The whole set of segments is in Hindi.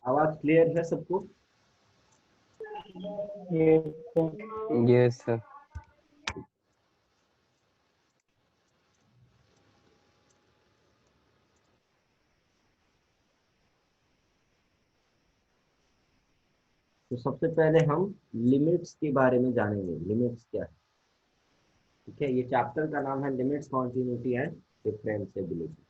आवाज क्लियर है सबको? Yes sir. तो सबसे पहले हम लिमिट्स के बारे में जानेंगे। लिमिट्स क्या है? ठीक है, ये चैप्टर का नाम है लिमिट्स, कॉन्टिन्यूटी एंड डिफरेंशिएबिलिटी।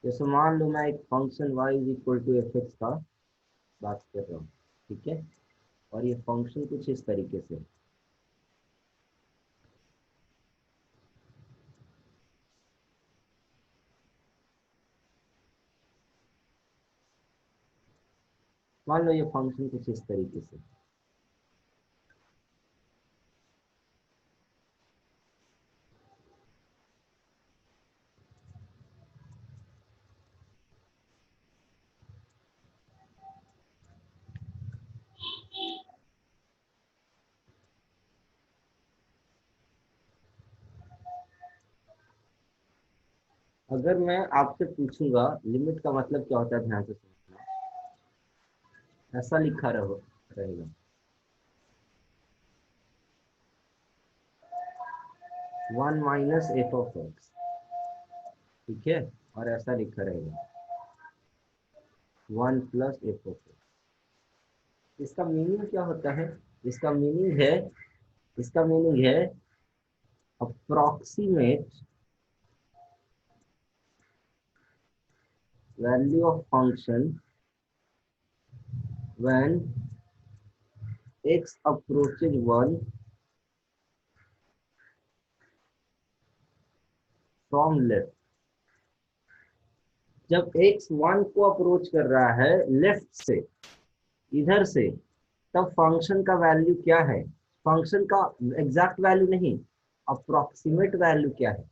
जैसे मान लो मैं एक function y is equal to f x का बात कर रहा हूँ, ठीक है, और ये फंक्शन कुछ इस तरीके से। मान लो ये फंक्शन कुछ इस तरीके से। अगर मैं आपसे पूछूंगा लिमिट का मतलब क्या होता है, ध्यान से सुनना। ऐसा लिखा रहेगा 1 - f(x), ठीक है, और ऐसा लिखा रहेगा 1 + f(x)। इसका मीनिंग क्या होता है? इसका मीनिंग है इसका मीनिंग है approximate value of function when x approaches 1 from left. जब x 1 को अप्रोच कर रहा है लेफ्ट से, इधर से, तब फंक्शन का वैल्यू क्या है? फंक्शन का एग्जैक्ट वैल्यू नहीं, अप्रोक्सीमेट वैल्यू क्या है?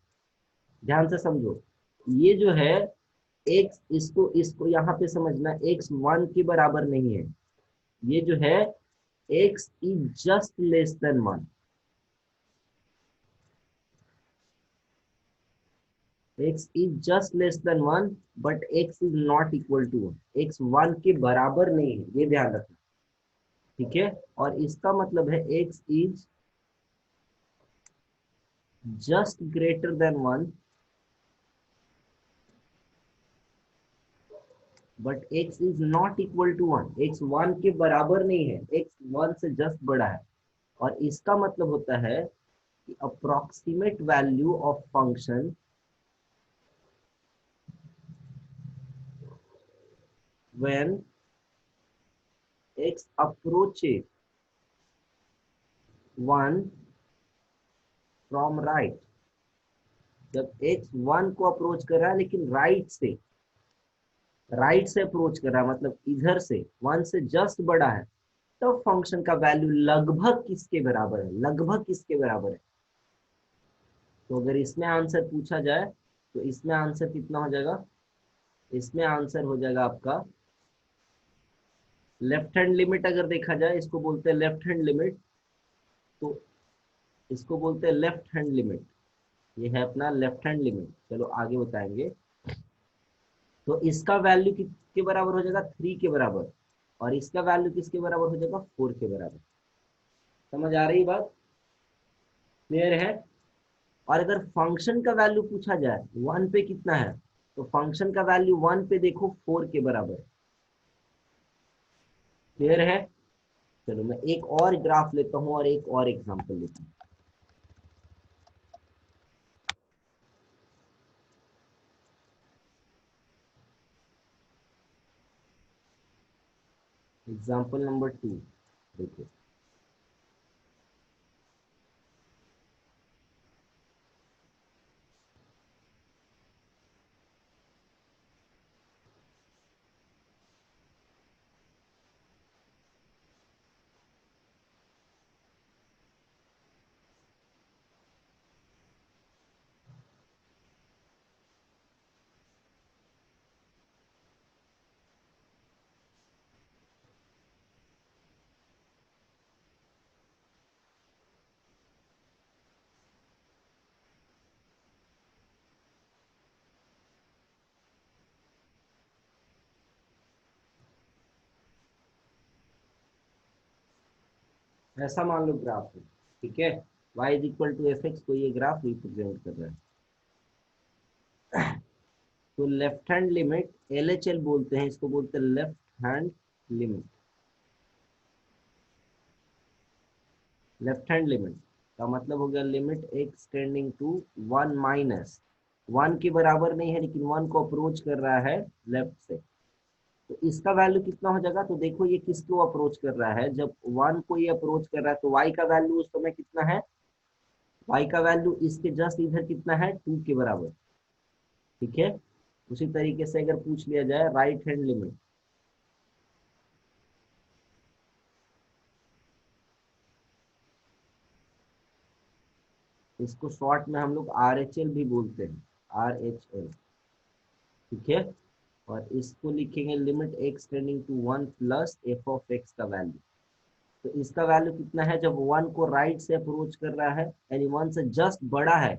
ध्यान से समझो। ये जो है x, इसको इसको यहाँ पे समझना, x 1 के बराबर नहीं है। ये जो है x is just less than 1। x is just less than 1 but x is not equal to 1। x 1 के बराबर नहीं है, ये ध्यान रखना, ठीक है। और इसका मतलब है x is just greater than 1 but x is not equal to 1। x 1 के बराबर नहीं है, x 1 से जस्ट बड़ा है। और इसका मतलब होता है कि approximate value of function when x approaches 1 from right. जब x 1 को अप्रोच कर रहा है लेकिन राइट से अप्रोच कर रहा है, मतलब इधर से 1 से जस्ट बड़ा है, तो फंक्शन का वैल्यू लगभग किसके बराबर है? लगभग किसके बराबर है? तो अगर इसमें आंसर पूछा जाए तो इसमें आंसर कितना हो जाएगा? इसमें आंसर हो जाएगा आपका लेफ्ट हैंड लिमिट। अगर देखा जाए, इसको बोलते हैं लेफ्ट हैंड लिमिट। तो इसको बोलते हैं लेफ्ट हैंड लिमिट। ये है अपना लेफ्ट हैंड लिमिट। चलो आगे बताएंगे। तो इसका वैल्यू किसके बराबर हो जाएगा? 3 के बराबर। और इसका वैल्यू किसके बराबर हो जाएगा? 4 के बराबर। समझ आ रही बात? क्लियर है? और अगर फंक्शन का वैल्यू पूछा जाए 1 पे कितना है, तो फंक्शन का वैल्यू 1 पे देखो 4 के बराबर। क्लियर है? चलो मैं एक और ग्राफ लेता हूं और एक और एग्जांपल लेता हूं। एग्जांपल नंबर 2 देखो। ऐसा मान लो ग्राफ है, ठीक है, y is equal to f x को ये ग्राफ रिप्रेजेंट कर रहा है। तो लेफ्ट हैंड लिमिट LHL बोलते हैं, इसको बोलते हैं left hand limit. Left hand limit का मतलब हो गया limit x tending to 1 minus 1 के बराबर नहीं है लेकिन 1 को अप्रोच कर रहा है लेफ्ट से। तो इसका वैल्यू कितना हो जाएगा, तो देखो ये किसको अप्रोच कर रहा है, जब 1 को ये अप्रोच कर रहा है तो y का वैल्यू उस समय कितना है, y का वैल्यू इसके जस्ट इधर कितना है 2 के बराबर, ठीक है। उसी तरीके से अगर पूछ लिया जाए राइट हैंड लिमिट, इसको शॉर्ट में हम लोग RHL भी बोलते हैं, RHL, ठीक है। और इसको लिखेंगे limit x tending to 1 plus f of x का वैल्यू। तो इसका वैल्यू कितना है, जब 1 को राइट से अप्रोच कर रहा है यानी 1 से जस्ट बड़ा है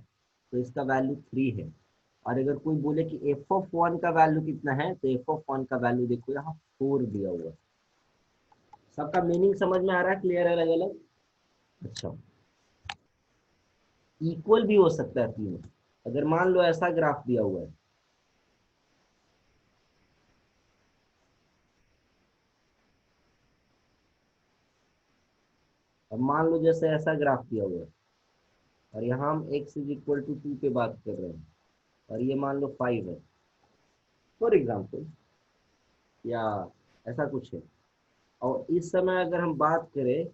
तो इसका वैल्यू 3 है। और अगर कोई बोले कि एफ ऑफ 1 का वैल्यू कितना है, तो एफ ऑफ 1 का वैल्यू देखो यहाँ 4 दिया हुआ है। सबका मीनिंग समझ में आ रहा है, क्लियर है अलग अलग। अच्छा, इक्वल भी हो सकता है तीनों। अगर मान लो ऐसा ग्राफ दिया हुआ है, अब मान लो जैसे ऐसा ग्राफ दिया हुआ है और यहाँ हम x इज इक्वल टू 2 पे बात कर रहे हैं और ये मान लो 5 है फॉर एग्जाम्पल, या ऐसा कुछ है। और इस समय अगर हम बात करें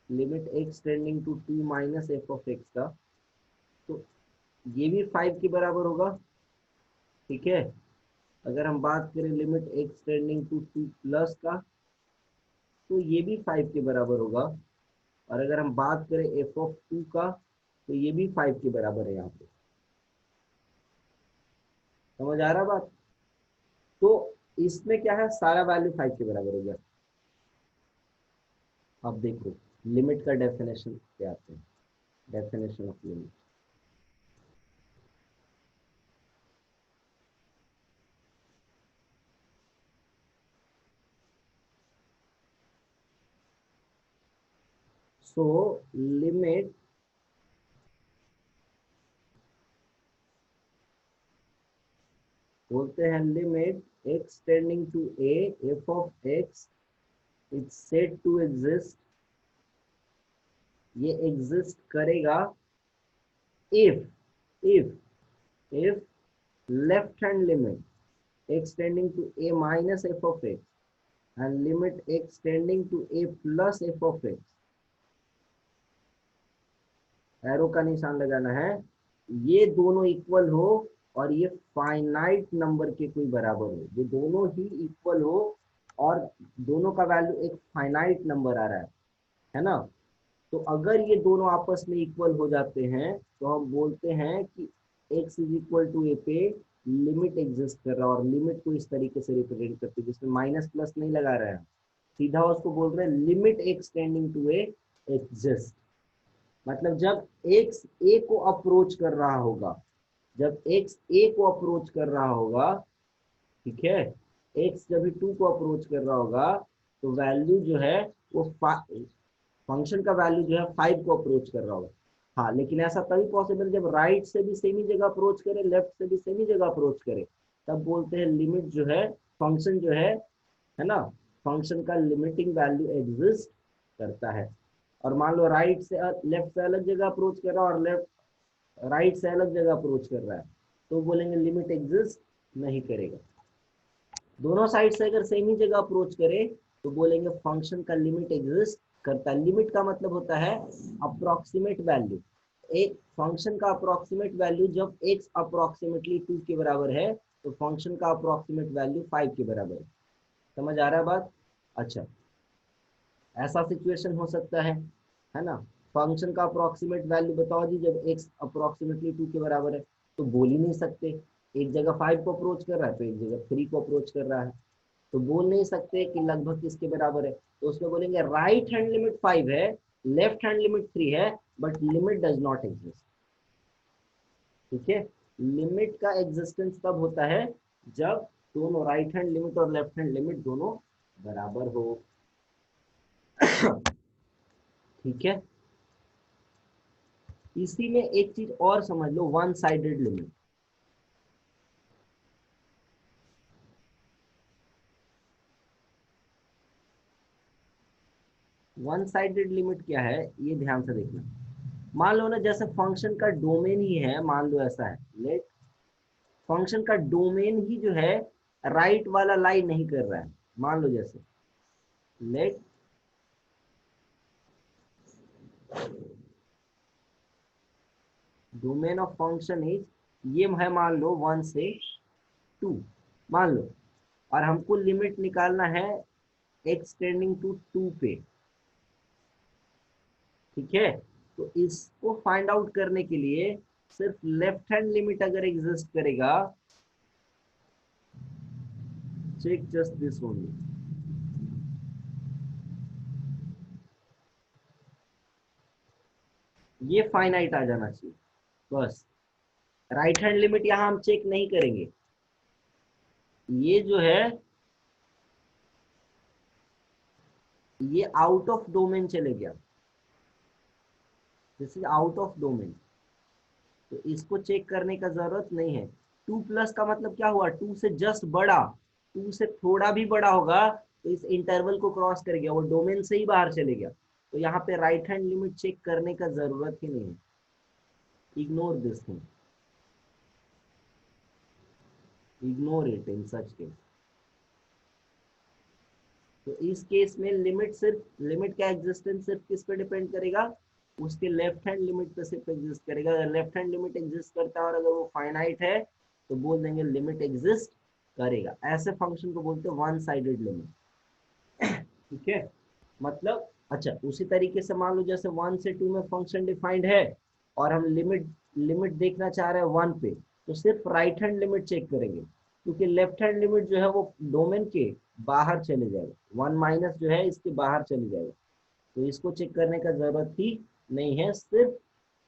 limit x tending to 2 minus f of x का, तो ये भी 5 के बराबर होगा, ठीक है। अगर हम बात करें limit x tending to 2 plus का, तो ये भी 5 के बराबर होगा। और अगर हम बात करें एफ ऑफ 2 का, तो ये भी 5 के बराबर है यहाँ पे। समझ आ रहा बात। तो इसमें क्या है, सारा वैल्यू 5 के बराबर हो गया। अब देखो लिमिट का डेफिनेशन क्या आते हैं, definition of limit. So limit बोलते हैं limit x tending to a f of x is said to exist, ये एग्जिस्ट करेगा if left hand limit x tending to a minus f of x and limit x tending to a plus f of x, arrow का निशान लगाना है, ये दोनों इक्वल हो और ये फाइनाइट नंबर के कोई बराबर हो, ये दोनों ही इक्वल हो और दोनों का वैल्यू एक फाइनाइट नंबर आ रहा है ना। तो अगर ये दोनों आपस में इक्वल हो जाते हैं तो हम बोलते हैं कि x is equal to a पे लिमिट एग्जिस्ट कर रहा है। और लिमिट को इस तरीके से रिप्रेजेंट करते हैं जिसमें माइनस प्लस नहीं लगा रहे हैं, सीधा उसको बोल रहे हैं limit x tending to a exist. मतलब जब x a को अप्रोच कर रहा होगा, जब x a को अप्रोच कर रहा होगा, ठीक है, x जब 2 को अप्रोच कर रहा होगा तो वैल्यू जो है वो फंक्शन का वैल्यू जो है 5 को अप्रोच कर रहा होगा। हाँ, लेकिन ऐसा तभी पॉसिबल जब राइट से भी सेम ही जगह अप्रोच करे, लेफ्ट से भी सेम ही जगह अप्रोच करे, तब बोलते हैं लिमिट जो है, फंक्शन जो है ना, फंक्शन का लिमिटिंग वैल्यू एग्जिस्ट करता है। और मान लो राइट से लेफ्ट से अलग जगह अप्रोच कर रहा है और लेफ्ट राइट से अलग जगह अप्रोच कर रहा है, तो बोलेंगे लिमिट एग्जिस्ट नहीं करेगा। दोनों साइड से अगर सेम ही जगह अप्रोच करे तो बोलेंगे फंक्शन का लिमिट एग्जिस्ट करता है। लिमिट का मतलब होता है अप्रोक्सीमेट वैल्यू। एक फंक्शन का अप्रोक्सीमेट वैल्यू जब x अप्रोक्सीमेटली 2 के बराबर है तो फंक्शन का अप्रोक्सीमेट वैल्यू 5 के बराबर है। समझ आ रहा है बात। अच्छा, ऐसा सिचुएशन हो सकता है ना, फंक्शन का अप्रोक्सीमेट वैल्यू बताओ जी, जब x अप्रोक्सीमेटली 2 के बराबर है तो बोल ही नहीं सकते, एक जगह 5 को अप्रोच कर रहा है तो एक जगह 3 को अप्रोच कर रहा है, तो बोल नहीं सकते कि लगभग किसके बराबर है। तो उसमें बोलेंगे राइट हैंड लिमिट 5 है, लेफ्ट हैंड लिमिट 3 है, but limit does not exist, ठीक है। लिमिट का एग्जिस्टेंस तब होता है जब दोनों राइट हैंड लिमिट और लेफ्ट हैंड लिमिट दोनों बराबर हो। ठीक है। इसी में एक चीज और समझ लो, one sided limit. One sided limit क्या है, ये ध्यान से देखना। मान लो ना, जैसे फंक्शन का डोमेन ही है, मान लो ऐसा है, लेट फंक्शन का डोमेन ही जो है राइट वाला लाई नहीं कर रहा है। मान लो जैसे let domain of function is, ये है मान लो 1 से 2, मान लो, और हमको लिमिट निकालना है एक्सटेंडिंग टू 2 पे। ठीक है, तो इसको फाइंड आउट करने के लिए सिर्फ लेफ्ट हैंड लिमिट अगर एग्जिस्ट करेगा, चेक जस्ट दिस ओनली, ये फाइनाइट आ जाना चाहिए बस। राइट हैंड लिमिट यहां हम चेक नहीं करेंगे, ये जो है ये आउट ऑफ डोमेन चले गया, this is out of domain, तो इसको चेक करने का जरूरत नहीं है। 2 प्लस का मतलब क्या हुआ, 2 से जस्ट बड़ा, 2 से थोड़ा भी बड़ा होगा तो इस इंटरवल को क्रॉस कर गया, वो डोमेन से ही बाहर चले गया, तो यहाँ पे राइट हैंड लिमिट चेक करने का जरूरत ही नहीं है। Ignore this thing, ignore it in such case. तो इस केस में लिमिट सिर्फ, लिमिट का एग्जिस्टेंस सिर्फ किस पे डिपेंड करेगा, उसके लेफ्ट हैंड लिमिट पे सिर्फ एग्जिस्ट करेगा। अगर लेफ्ट हैंड लिमिट एग्जिस्ट करता है और अगर वो फाइनाइट है तो बोल देंगे लिमिट एग्जिस्ट करेगा। ऐसे फंक्शन को बोलते हैं वन साइडेड लिमिट। ठीक है, मतलब अच्छा, उसी तरीके से मान लो जैसे 1 से 2 में फंक्शन डिफाइंड है और हम लिमिट लिमिट देखना चाह रहे हैं 1 पे, तो सिर्फ राइट हैंड लिमिट चेक करेंगे, क्योंकि लेफ्ट हैंड लिमिट जो है वो डोमेन के बाहर चले जाएगा, 1 माइनस जो है इसके बाहर चले जाएगा, तो इसको चेक करने का जरूरत ही नहीं है, सिर्फ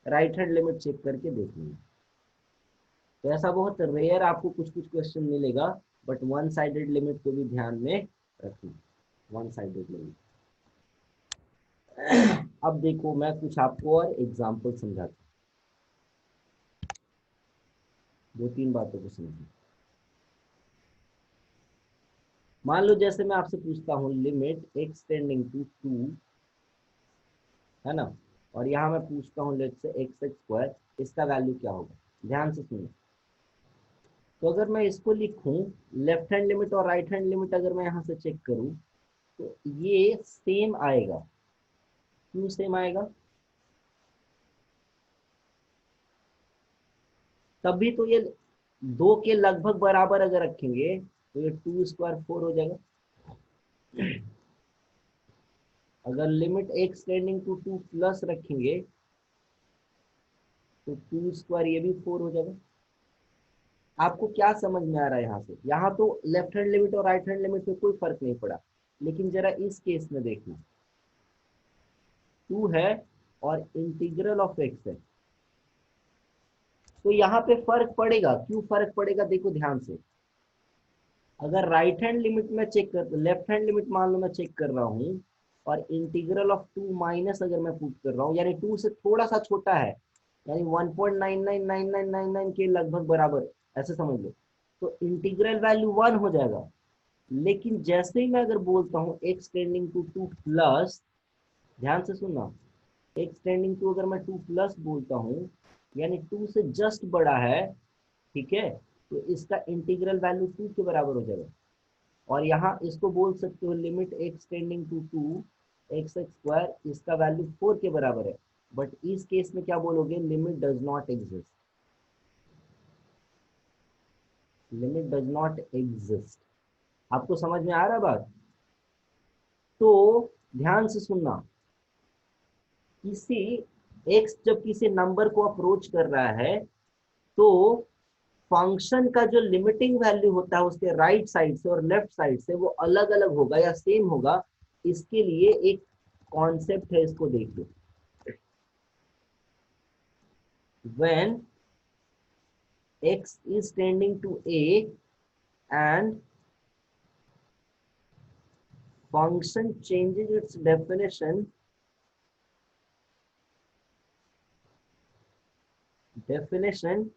राइट हैंड लिमिट चेक करके देख लेंगे। तो ऐसा बहुत रेयर आपको कुछ कुछ क्वेश्चन मिलेगा, बट वन साइडेड लिमिट को भी ध्यान में रखना, वन साइडेड लिमिट। अब देखो मैं कुछ आपको और एग्जाम्पल समझाता हूँ, दो तीन बातों को समझिए। मान लो जैसे मैं आपसे पूछता हूँ लिमिट एक्स टेंडिंग टू 2, है ना, और यहाँ मैं पूछता हूँ लेट से एक्स एक्स स्क्वायर, इसका वैल्यू क्या होगा, ध्यान से सुनो। तो अगर मैं इसको लिखूं, लेफ्ट हैंड लिमिट और राइट हैंड लिमिट अगर मैं यहाँ से चेक करूं, तो ये सेम आएगा। क्यों सेम आएगा, तभी तो ये 2 के लगभग बराबर अगर रखेंगे तो ये 2 स्क्वायर 4 हो जाएगा। अगर limit x tending to 2 plus रखेंगे तो 2 स्क्वायर ये भी 4 हो जाएगा। आपको क्या समझ में आ रहा है यहाँ से, यहाँ तो लेफ्ट हैंड लिमिट और राइट हैंड लिमिट में कोई फर्क नहीं पड़ा, लेकिन जरा इस केस में देखना, 2 है और इंटीग्रल ऑफ एक्स है, तो यहाँ पे फर्क पड़ेगा। क्यों फर्क पड़ेगा, देखो ध्यान से। अगर राइट हैंड लिमिट में चेक कर, लेफ्ट हैंड लिमिट मान लो मैं चेक कर रहा हूँ और इंटीग्रल ऑफ 2 माइनस अगर मैं पुट कर रहा हूँ, यानी 2 से थोड़ा सा छोटा है, यानी 1.999999 के लगभग बराबर, ऐसे समझ लो, तो इंटीग्रल वैल्यू 1 हो जाएगा। लेकिन जैसे ही मैं अगर बोलता हूँ एक्स टेंडिंग टू 2 प्लस, ध्यान से सुनना, एक्स टेंडिंग टू अगर मैं 2 प्लस बोलता हूँ, यानी 2 से जस्ट बड़ा है, ठीक है, तो इसका इंटीग्रल वैल्यू 2 के बराबर हो जाएगा। और यहाँ इसको बोल सकते हो limit x tending to 2 x x square, इसका वैल्यू 4 के बराबर है। बट इस केस में क्या बोलोगे, limit does not exist, limit does not exist. आपको समझ में आ रहा है बात, तो ध्यान से सुनना, किसी एक्स जब किसी नंबर को अप्रोच कर रहा है तो फंक्शन का जो लिमिटिंग वैल्यू होता है उसके राइट साइड से और लेफ्ट साइड से वो अलग अलग होगा या सेम होगा। इसके लिए एक कॉन्सेप्ट है, इसको देख लो। when x is tending to a and function changes its definition definition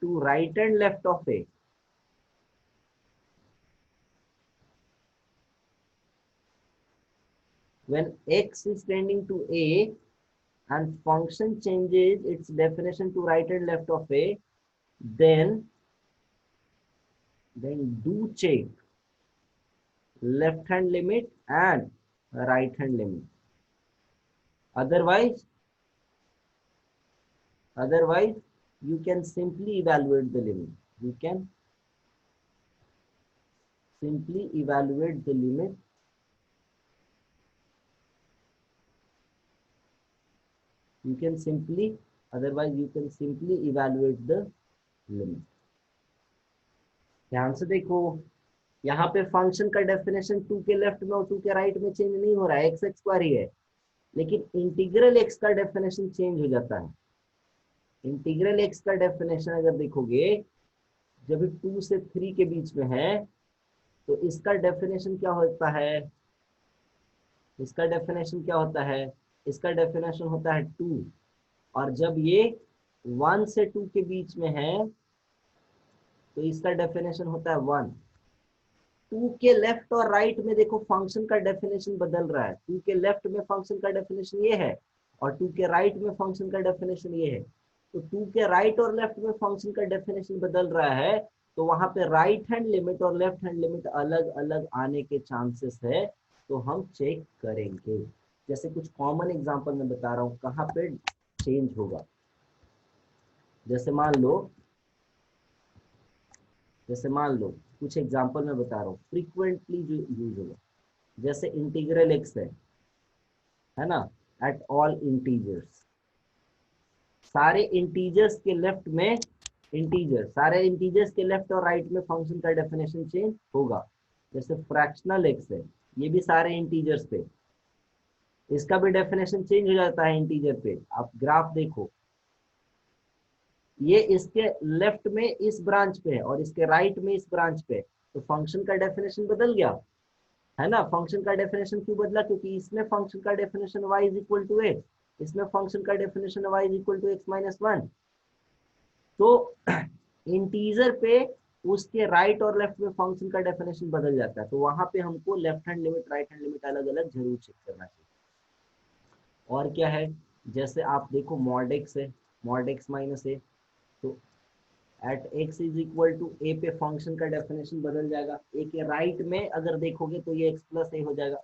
to right and left of a. When x is tending to a and function changes its definition to right and left of a, then do check left hand limit and right hand limit. Otherwise, you can simply evaluate the limit. You can simply evaluate the limit. You can simply, otherwise you can simply evaluate the limit. ध्यान से देखो, यहाँ पे फंक्शन का डेफिनेशन 2 के लेफ्ट में और 2 के राइट में चेंज नहीं हो रहा है, एक्स एक्स स्क्वायर ही है, लेकिन इंटीग्रल एक्स का डेफिनेशन चेंज हो जाता है। इंटीग्रल एक्स का डेफिनेशन अगर देखोगे, जब 2 से 3 के बीच में है, तो इसका डेफिनेशन क्या होता है? इसका डेफिनेशन क्या होता है? इसका डेफिनेशन होता है 2, और जब ये 1 से 2 के बीच में है, तो इसका डेफिनेशन होता है 1। 2 के लेफ्ट और राइट में देखो फंक्शन का डेफिनेशन बदल रहा है। 2 के लेफ्ट में फंक्शन का डेफिनेशन ये है, और 2 के राइट में फंक्शन का डेफिनेशन ये है। तो 2 के राइट और लेफ्ट में फंक्शन का डेफिनेशन बदल रहा है, तो वहां पे राइट हैंड लिमिट और लेफ्ट हैंड लिमिट अलग अलग आने के चांसेस है, तो हम चेक करेंगे। जैसे कुछ कॉमन एग्जांपल मैं बता रहा हूँ कहाँ पे चेंज होगा। जैसे मान लो कुछ एग्जांपल मैं बता रहा हूँ फ्रीक्वेंटली जो यूज होगा। जैसे इंटीग्रल एक्स है ना, एट ऑल इंटीजर्स, सारे इंटीजर्स के लेफ्ट में सारे इंटीजर्स के लेफ्ट और राइट में फंक्शन का डेफिनेशन चेंज होगा। जैसे फ्रैक्शनल एक्स है, ये भी सारे इंटीजर्स पे, इसका भी डेफिनेशन चेंज हो जाता है इंटीजर पे। आप ग्राफ देखो, ये इसके लेफ्ट में इस ब्रांच पे है और इसके राइट में इस ब्रांच पे, तो फंक्शन का डेफिनेशन बदल गया है ना। फंक्शन का डेफिनेशन क्यों बदला? क्योंकि इसमें फंक्शन का definition y is equal to x, इसमें फंक्शन का definition y is equal to x minus 1। तो इंटीजर पे उसके राइट और लेफ्ट में फंक्शन का डेफिनेशन बदल जाता है, तो वहां पे हमको left hand limit right hand limit अलग अलग जरूर चेक करना चाहिए। और क्या है, जैसे आप देखो मॉड एक्स है, मॉड एक्स माइनस ए, तो at x is equal to a पे फंक्शन का डेफिनेशन बदल जाएगा। ए के राइट में अगर देखोगे तो ये एक्स प्लस ए हो जाएगा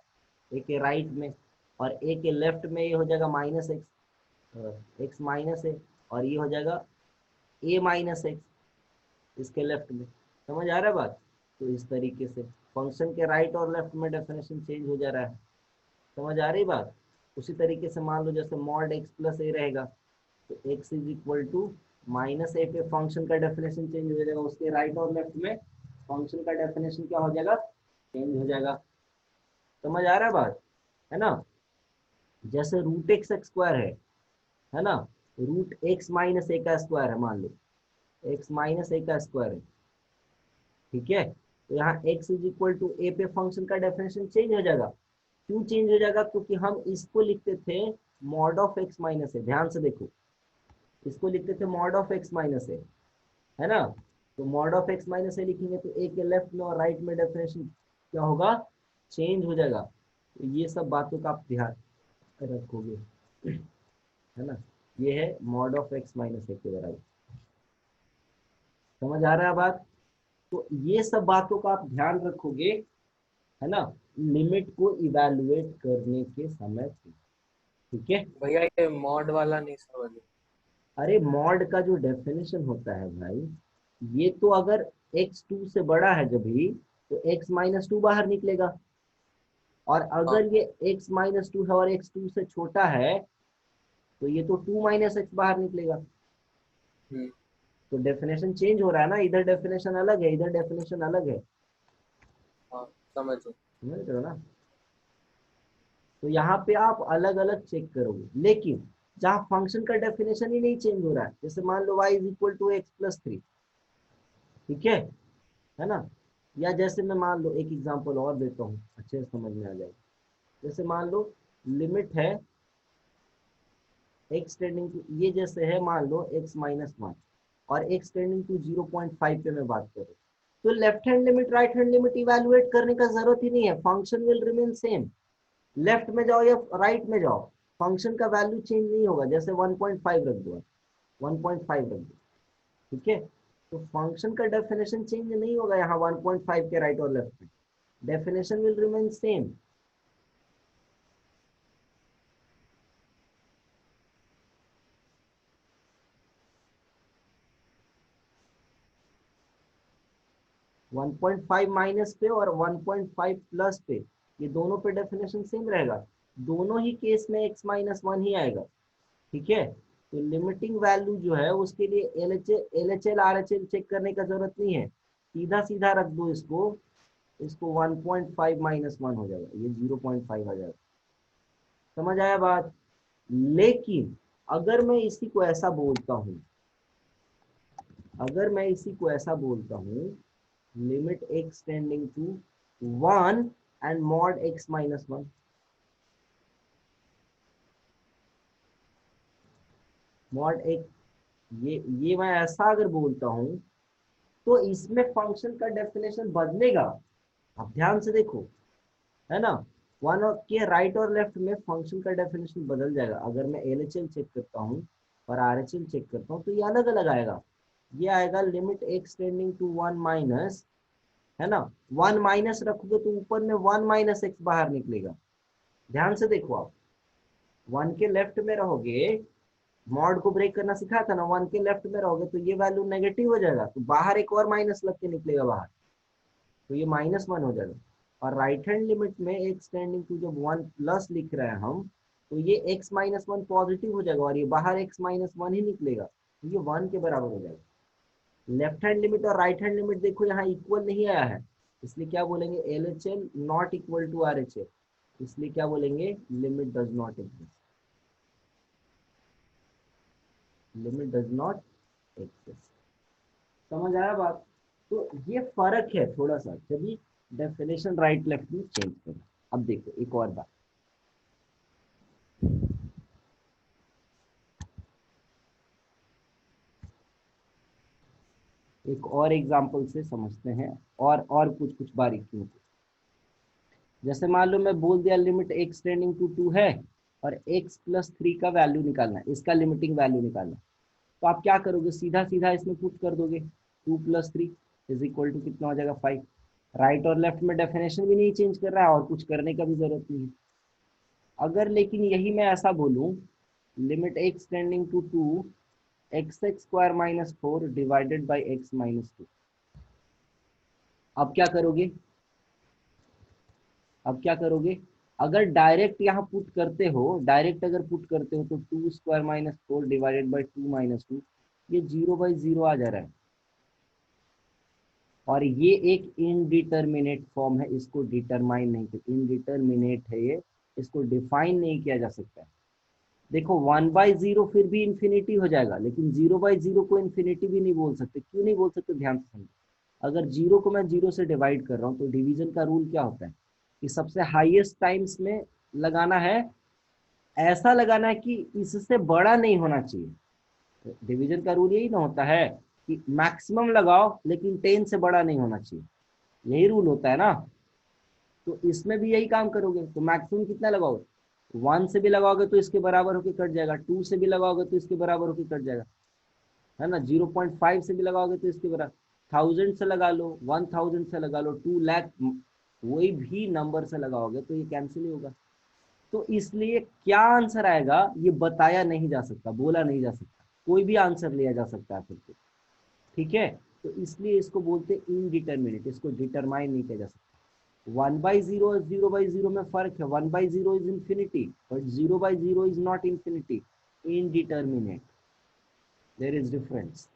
ए के राइट में, और ए के लेफ्ट में ये हो जाएगा माइनस एक्स, एक्स माइनस ए, और ये हो जाएगा ए माइनस एक्स इसके लेफ्ट में। समझ आ रहा है बात? तो इस तरीके से फंक्शन के राइट और लेफ्ट में डेफिनेशन चेंज हो जा रहा है। समझ आ रही बात? उसी तरीके से मान लो जैसे मॉड एक्स प्लस ए रहेगा, तो x is equal to minus a पे फंक्शन का डेफिनेशन चेंज हो जाएगा, उसके राइट और लेफ्ट में फंक्शन का डेफिनेशन क्या हो जाएगा? चेंज हो जाएगा। समझ आ रहा है बात? है ना। जैसे रूट एक्स स्क्वायर है ना, रूट एक्स माइनस ए का स्क्वायर है, मान लो एक्स माइनस ए का स्क्वायर है, ठीक है। तो यहाँ x is equal to a पे फंक्शन का डेफिनेशन चेंज हो जाएगा। क्यों चेंज हो जाएगा? क्योंकि हम इसको लिखते थे मॉड ऑफ एक्स माइनस ए, ध्यान से देखो, इसको लिखते थे मॉड ऑफ एक्स माइनस ए, है ना। तो मॉड ऑफ एक्स माइनस ए लिखेंगे तो ए के लेफ्ट में और राइट में डेफिनेशन क्या होगा? चेंज हो जाएगा। तो ये सब बातों का आप ध्यान रखोगे, है ना। ये है मॉड ऑफ एक्स माइनस ए के बराबर। समझ आ रहा है बात? तो ये सब बातों का आप ध्यान रखोगे, है ना, लिमिट को इवैल्यूएट करने के समय पे, ठीक है। भैया ये मॉड वाला नहीं समझ। अरे मॉड का जो डेफिनेशन होता है भाई, ये तो अगर x 2 से बड़ा है जब भी, तो x माइनस 2 बाहर निकलेगा, और हाँ। अगर ये x माइनस 2 है और x 2 से छोटा है, तो ये तो 2 माइनस एक्स बाहर निकलेगा। हम्म। तो डेफिनेशन चेंज हो रहा है ना, इधर डेफिनेशन अलग है, इधर डेफिनेशन अलग है। हाँ समझ गए। समझ रहे हो ना। तो यहाँ पे आप अलग अलग चेक करोगे, लेकिन जहाँ फंक्शन का डेफिनेशन ही नहीं चेंज हो रहा है, जैसे मान लो y is equal to x plus 3, ठीक है ना। या जैसे मैं मान लो एक एग्जांपल और देता हूँ, अच्छे से समझ में आ जाएगा। जैसे मान लो लिमिट है x टेंडिंग टू, ये जैसे है मान लो x माइनस वन और x टेंडिंग टू 0.5 पे मैं बात करूँ, तो left hand limit right hand limit evaluate करने का जरूरत ही नहीं है, function will remain same. Left में जाओ या राइट में जाओ, फंक्शन का वैल्यू चेंज नहीं होगा। जैसे 1.5 रख दो, 1.5 रख दो, ठीक है, तो फंक्शन का डेफिनेशन चेंज नहीं होगा यहाँ 1.5 के राइट और लेफ्ट में, definition will remain same. One point five minus पे और 1.5 प्लस पे, ये दोनों पे डेफिनेशन सेम रहेगा, दोनों ही केस में x माइनस वन ही आएगा, ठीक है। तो लिमिटिंग वैल्यू जो है उसके लिए L H L R H L check करने का जरूरत नहीं है, सीधा सीधा रख दो इसको, इसको 1.5 माइनस वन हो जाएगा, ये 0.5 आ जाएगा। समझ आया बात। लेकिन अगर मैं इसी को ऐसा बोलता हूं, अगर मैं इसी को ऐसा बोलता हूं, limit x tending to 1 and mod x minus one, mod x, ये मैं ऐसा अगर बोलता हूं, तो इसमें फंक्शन का डेफिनेशन बदलेगा। आप ध्यान से देखो, है ना, वन के राइट और लेफ्ट में फंक्शन का डेफिनेशन बदल जाएगा। अगर मैं एलएचएल चेक करता हूँ और आरएचएल चेक करता हूँ तो ये अलग अलग आएगा। ये आएगा limit x tending to one minus, है ना, वन माइनस रखोगे तो ऊपर में वन माइनस एक्स बाहर निकलेगा। ध्यान से देखो आप, वन के लेफ्ट में रहोगे, मॉड को ब्रेक करना सिखा था ना, वन के लेफ्ट में रहोगे तो ये वैल्यू नेगेटिव हो जाएगा, तो बाहर एक और माइनस लग के निकलेगा बाहर, तो ये माइनस वन हो जाएगा। और राइट हैंड लिमिट में एक्स टेंडिंग टू जब वन प्लस लिख रहे हैं हम, तो ये एक्स माइनस वन पॉजिटिव हो जाएगा और ये बाहर एक्स माइनस वन ही निकलेगा, तो ये वन के बराबर हो जाएगा। लेफ्ट हैंड लिमिट और राइट हैंड लिमिट देखो यहाँ इक्वल नहीं आया है, इसलिए क्या बोलेंगे, L H L not equal to R H L, इसलिए क्या बोलेंगे, limit does not exist, limit does not exist. समझ आया बात। तो ये फर्क है थोड़ा सा, जब डेफिनेशन राइट लेफ्ट में चेंज करें। अब देखो एक और बात, एक और एग्जांपल से समझते हैं, और कुछ कुछ बारीकियों को। जैसे मान लो मैं बोल दिया limit x tending to two है और एक्स प्लस थ्री का वैल्यू निकालना है, इसका लिमिटिंग वैल्यू निकालना है, तो आप क्या करोगे, सीधा सीधा इसमें पुट कर दोगे, two plus three is equal to कितना हो जाएगा, फाइव। राइट और लेफ्ट में डेफिनेशन भी नहीं चेंज कर रहा है और कुछ करने का भी जरूरत नहीं है। अगर लेकिन यही मैं ऐसा बोलूं, limit x tending to two x x square minus four divided by x minus two, अब क्या करोगे, अब क्या करोगे, अगर डायरेक्ट यहाँ पुट करते हो, डायरेक्ट अगर पुट करते हो तो two square minus four divided by two minus two, ये जीरो बाई जीरो आ जा रहा है, और ये एक इनडिटर्मिनेट फॉर्म है, इसको डिटरमाइन नहीं किया, इनडिटर्मिनेट है ये, इसको डिफाइन नहीं किया जा सकता है। देखो वन बाई जीरो फिर भी इंफिनिटी हो जाएगा, लेकिन जीरो बाई जीरो को इंफिनिटी भी नहीं बोल सकते। क्यों नहीं बोल सकते, ध्यान से समझो। अगर जीरो को मैं जीरो से डिवाइड कर रहा हूँ तो डिवीजन का रूल क्या होता है, कि सबसे हाईएस्ट टाइम्स में लगाना है, ऐसा लगाना है कि इससे बड़ा नहीं होना चाहिए। डिवीजन का रूल यही ना होता है कि मैक्सिमम लगाओ लेकिन 10 से बड़ा नहीं होना चाहिए, यही रूल होता है ना। तो इसमें भी यही काम करोगे, तो मैक्सिमम कितना लगाओगे, वन से भी लगाओगे तो इसके बराबर होके कट जाएगा, टू से भी लगाओगे तो इसके बराबर होके कट जाएगा, है ना, 0.5 से भी लगाओगे तो इसके बराबर, थाउजेंड से लगा लो, 1000 से लगा लो, 2 लाख, कोई भी नंबर से लगाओगे तो ये कैंसिल ही होगा। तो इसलिए क्या आंसर आएगा ये बताया नहीं जा सकता, बोला नहीं जा सकता, कोई भी आंसर लिया जा सकता है फिर तो, ठीक है। तो इसलिए इसको बोलते हैं इनडिटर्मिनेट, इसको डिटरमाइन नहीं किया जा सकता। वन बाई जीरो और जीरो बाई जीरो में फर्क है, one by zero is infinity but zero by zero is not infinity, indeterminate, there is difference.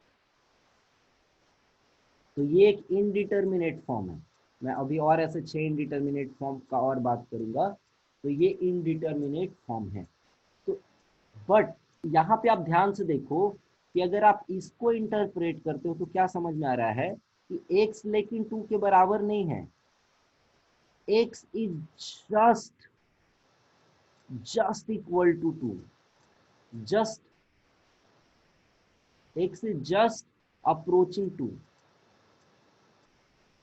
तो ये एक इनडिटर्मिनेट फॉर्म है। मैं अभी और ऐसे 6 इनडिटर्मिनेट फॉर्म का और बात करूंगा, तो ये इनडिटर्मिनेट फॉर्म है। तो बट यहाँ पे आप ध्यान से देखो कि अगर आप इसको इंटरप्रेट करते हो तो क्या समझ में आ रहा है कि x लेकिन 2 के बराबर नहीं है, x is just equal to 2, just x is just approaching 2,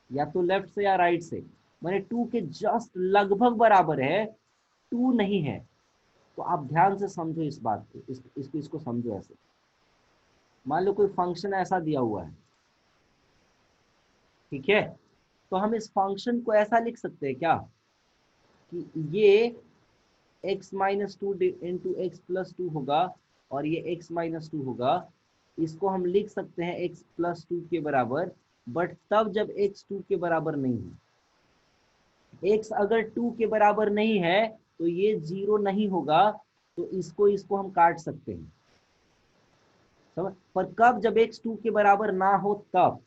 या तो लेफ्ट से या राइट से, मैंने 2 के जस्ट लगभग बराबर है, 2 नहीं है। तो आप ध्यान से समझो इस बात को, इसको समझो ऐसे। मान लो कोई फंक्शन ऐसा दिया हुआ है, ठीक है, तो हम इस फंक्शन को ऐसा लिख सकते हैं क्या कि ये x minus two into x plus to होगा और ये x माइनस टू होगा। इसको हम लिख सकते हैं x प्लस टू के बराबर, बट तब जब x 2 के बराबर नहीं है। x अगर 2 के बराबर नहीं है तो ये 0 नहीं होगा, तो इसको हम काट सकते हैं, समझ। पर कब, जब x 2 के बराबर ना हो तब।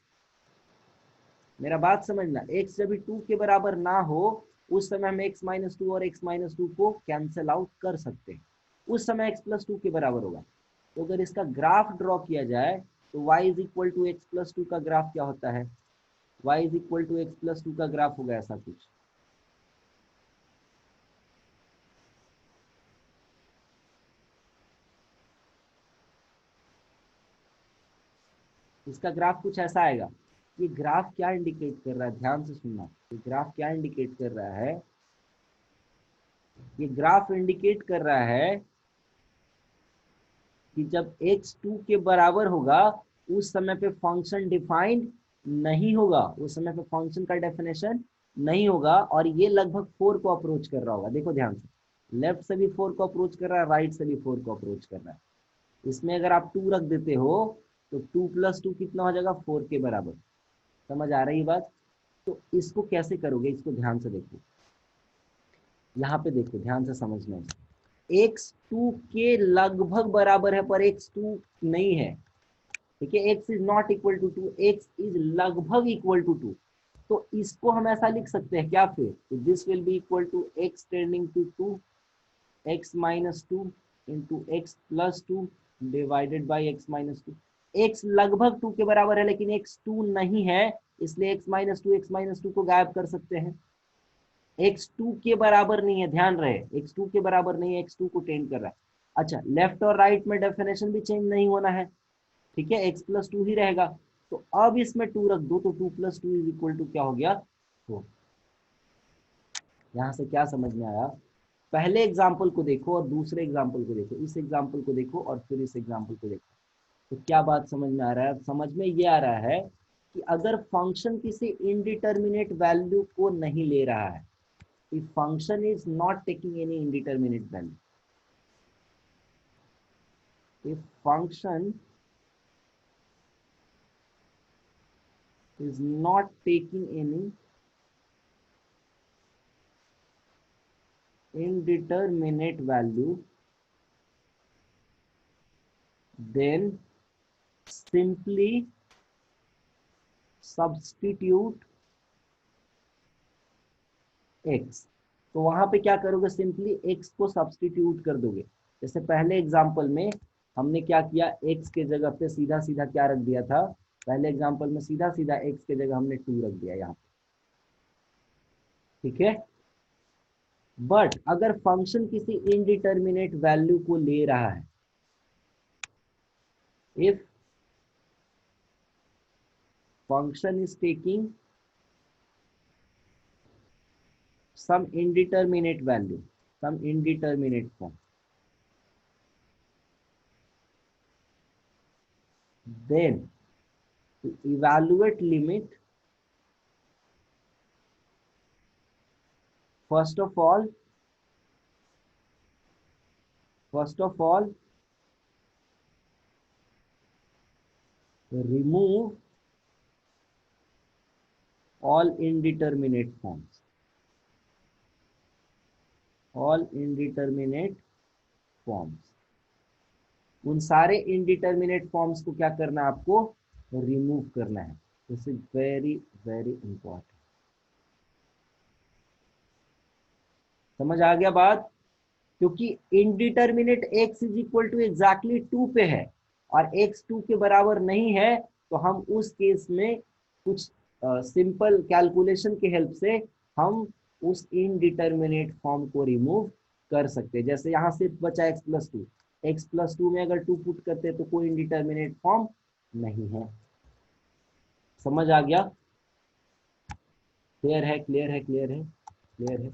मेरा बात समझना, x जब 2 के बराबर ना हो उस समय हम x माइनस टू और x माइनस टू को कैंसिल आउट कर सकते हैं, उस समय x प्लस टू के बराबर होगा। तो अगर इसका ग्राफ ड्रॉ किया जाए तो y is equal to x plus two का ग्राफ क्या होता है, y is equal to x plus two का ग्राफ होगा ऐसा कुछ। इसका ग्राफ कुछ ऐसा आएगा। ये ग्राफ क्या इंडिकेट कर रहा है, ध्यान से सुनना, ये ग्राफ क्या इंडिकेट कर रहा है, ये ग्राफ इंडिकेट कर रहा है कि जब x 2 के बराबर होगा उस समय पे फंक्शन डिफाइंड नहीं होगा, उस समय पे फंक्शन का डेफिनेशन नहीं होगा, और ये लगभग 4 को अप्रोच कर रहा होगा। देखो ध्यान से, लेफ्ट से भी 4 को अप्रोच कर रहा है, राइट से भी 4 को अप्रोच कर रहा है। इसमें अगर आप 2 रख देते हो तो 2 प्लस 2 कितना हो जाएगा, 4 के बराबर। समझ आ रही है बात। तो इसको कैसे करोगे, इसको ध्यान से देखो, यहाँ पे देखो ध्यान से समझना है। x 2 के लगभग बराबर है पर x 2 नहीं है, ठीक है, x is not equal to 2, x is लगभग इक्वल टू 2। तो इसको हम ऐसा लिख सकते हैं क्या फिर, this will be equal to x tending to 2 x minus 2 into x plus 2 divided by x minus 2। x लगभग 2 के बराबर है लेकिन x 2 नहीं है, इसलिए x माइनस टू को गायब कर सकते हैं। x 2 के बराबर नहीं है, ध्यान रहे, x 2 के बराबर नहीं है, x 2 को टेंड कर रहा है। अच्छा, लेफ्ट और राइट में डेफिनेशन भी चेंज नहीं होना है, ठीक है, x प्लस टू ही रहेगा। तो अब इसमें 2 रख दो तो 2 plus two is equal to क्या हो गया, 4। यहां से क्या समझ में आया, पहले एग्जाम्पल को देखो और दूसरे एग्जाम्पल को देखो, इस एग्जाम्पल को देखो और फिर इस एग्जाम्पल को देखो, तो क्या बात समझ में आ रहा है। समझ में ये आ रहा है कि अगर फंक्शन किसी इनडिटर्मिनेट वैल्यू को नहीं ले रहा है, if function is not taking any indeterminate value, if function is not taking any indeterminate value, then simply substitute x। तो वहां पे क्या करोगे, सिंपली x को सब्सटीट्यूट कर दोगे। जैसे पहले एग्जांपल में हमने क्या किया, x के जगह पे सीधा सीधा क्या रख दिया था, पहले एग्जांपल में सीधा सीधा x के जगह हमने 2 रख दिया यहाँ पे, ठीक है। बट अगर फंक्शन किसी इनडिटर्मिनेट वैल्यू को ले रहा है, if function is taking some indeterminate value, some indeterminate form, then to evaluate limit, first of all remove all indeterminate forms, all indeterminate forms, उन सारे इनडिटर्मिनेट फॉर्म्स को क्या करना है, आपको रिमूव करना है। This is very very important. समझ आ गया बात, क्योंकि indeterminate x is equal to exactly 2 पे है और x 2 के बराबर नहीं है, तो हम उस केस में कुछ सिंपल कैलकुलेशन के हेल्प से हम उस इनडिटर्मिनेट फॉर्म को रिमूव कर सकते हैं। जैसे यहाँ सिर्फ बचा x प्लस टू, x+2 में अगर 2 पुट करते हैं तो कोई इंडिटरमिनेट फॉर्म नहीं है। समझ आ गया? क्लियर है, क्लियर है, क्लियर है, क्लियर है।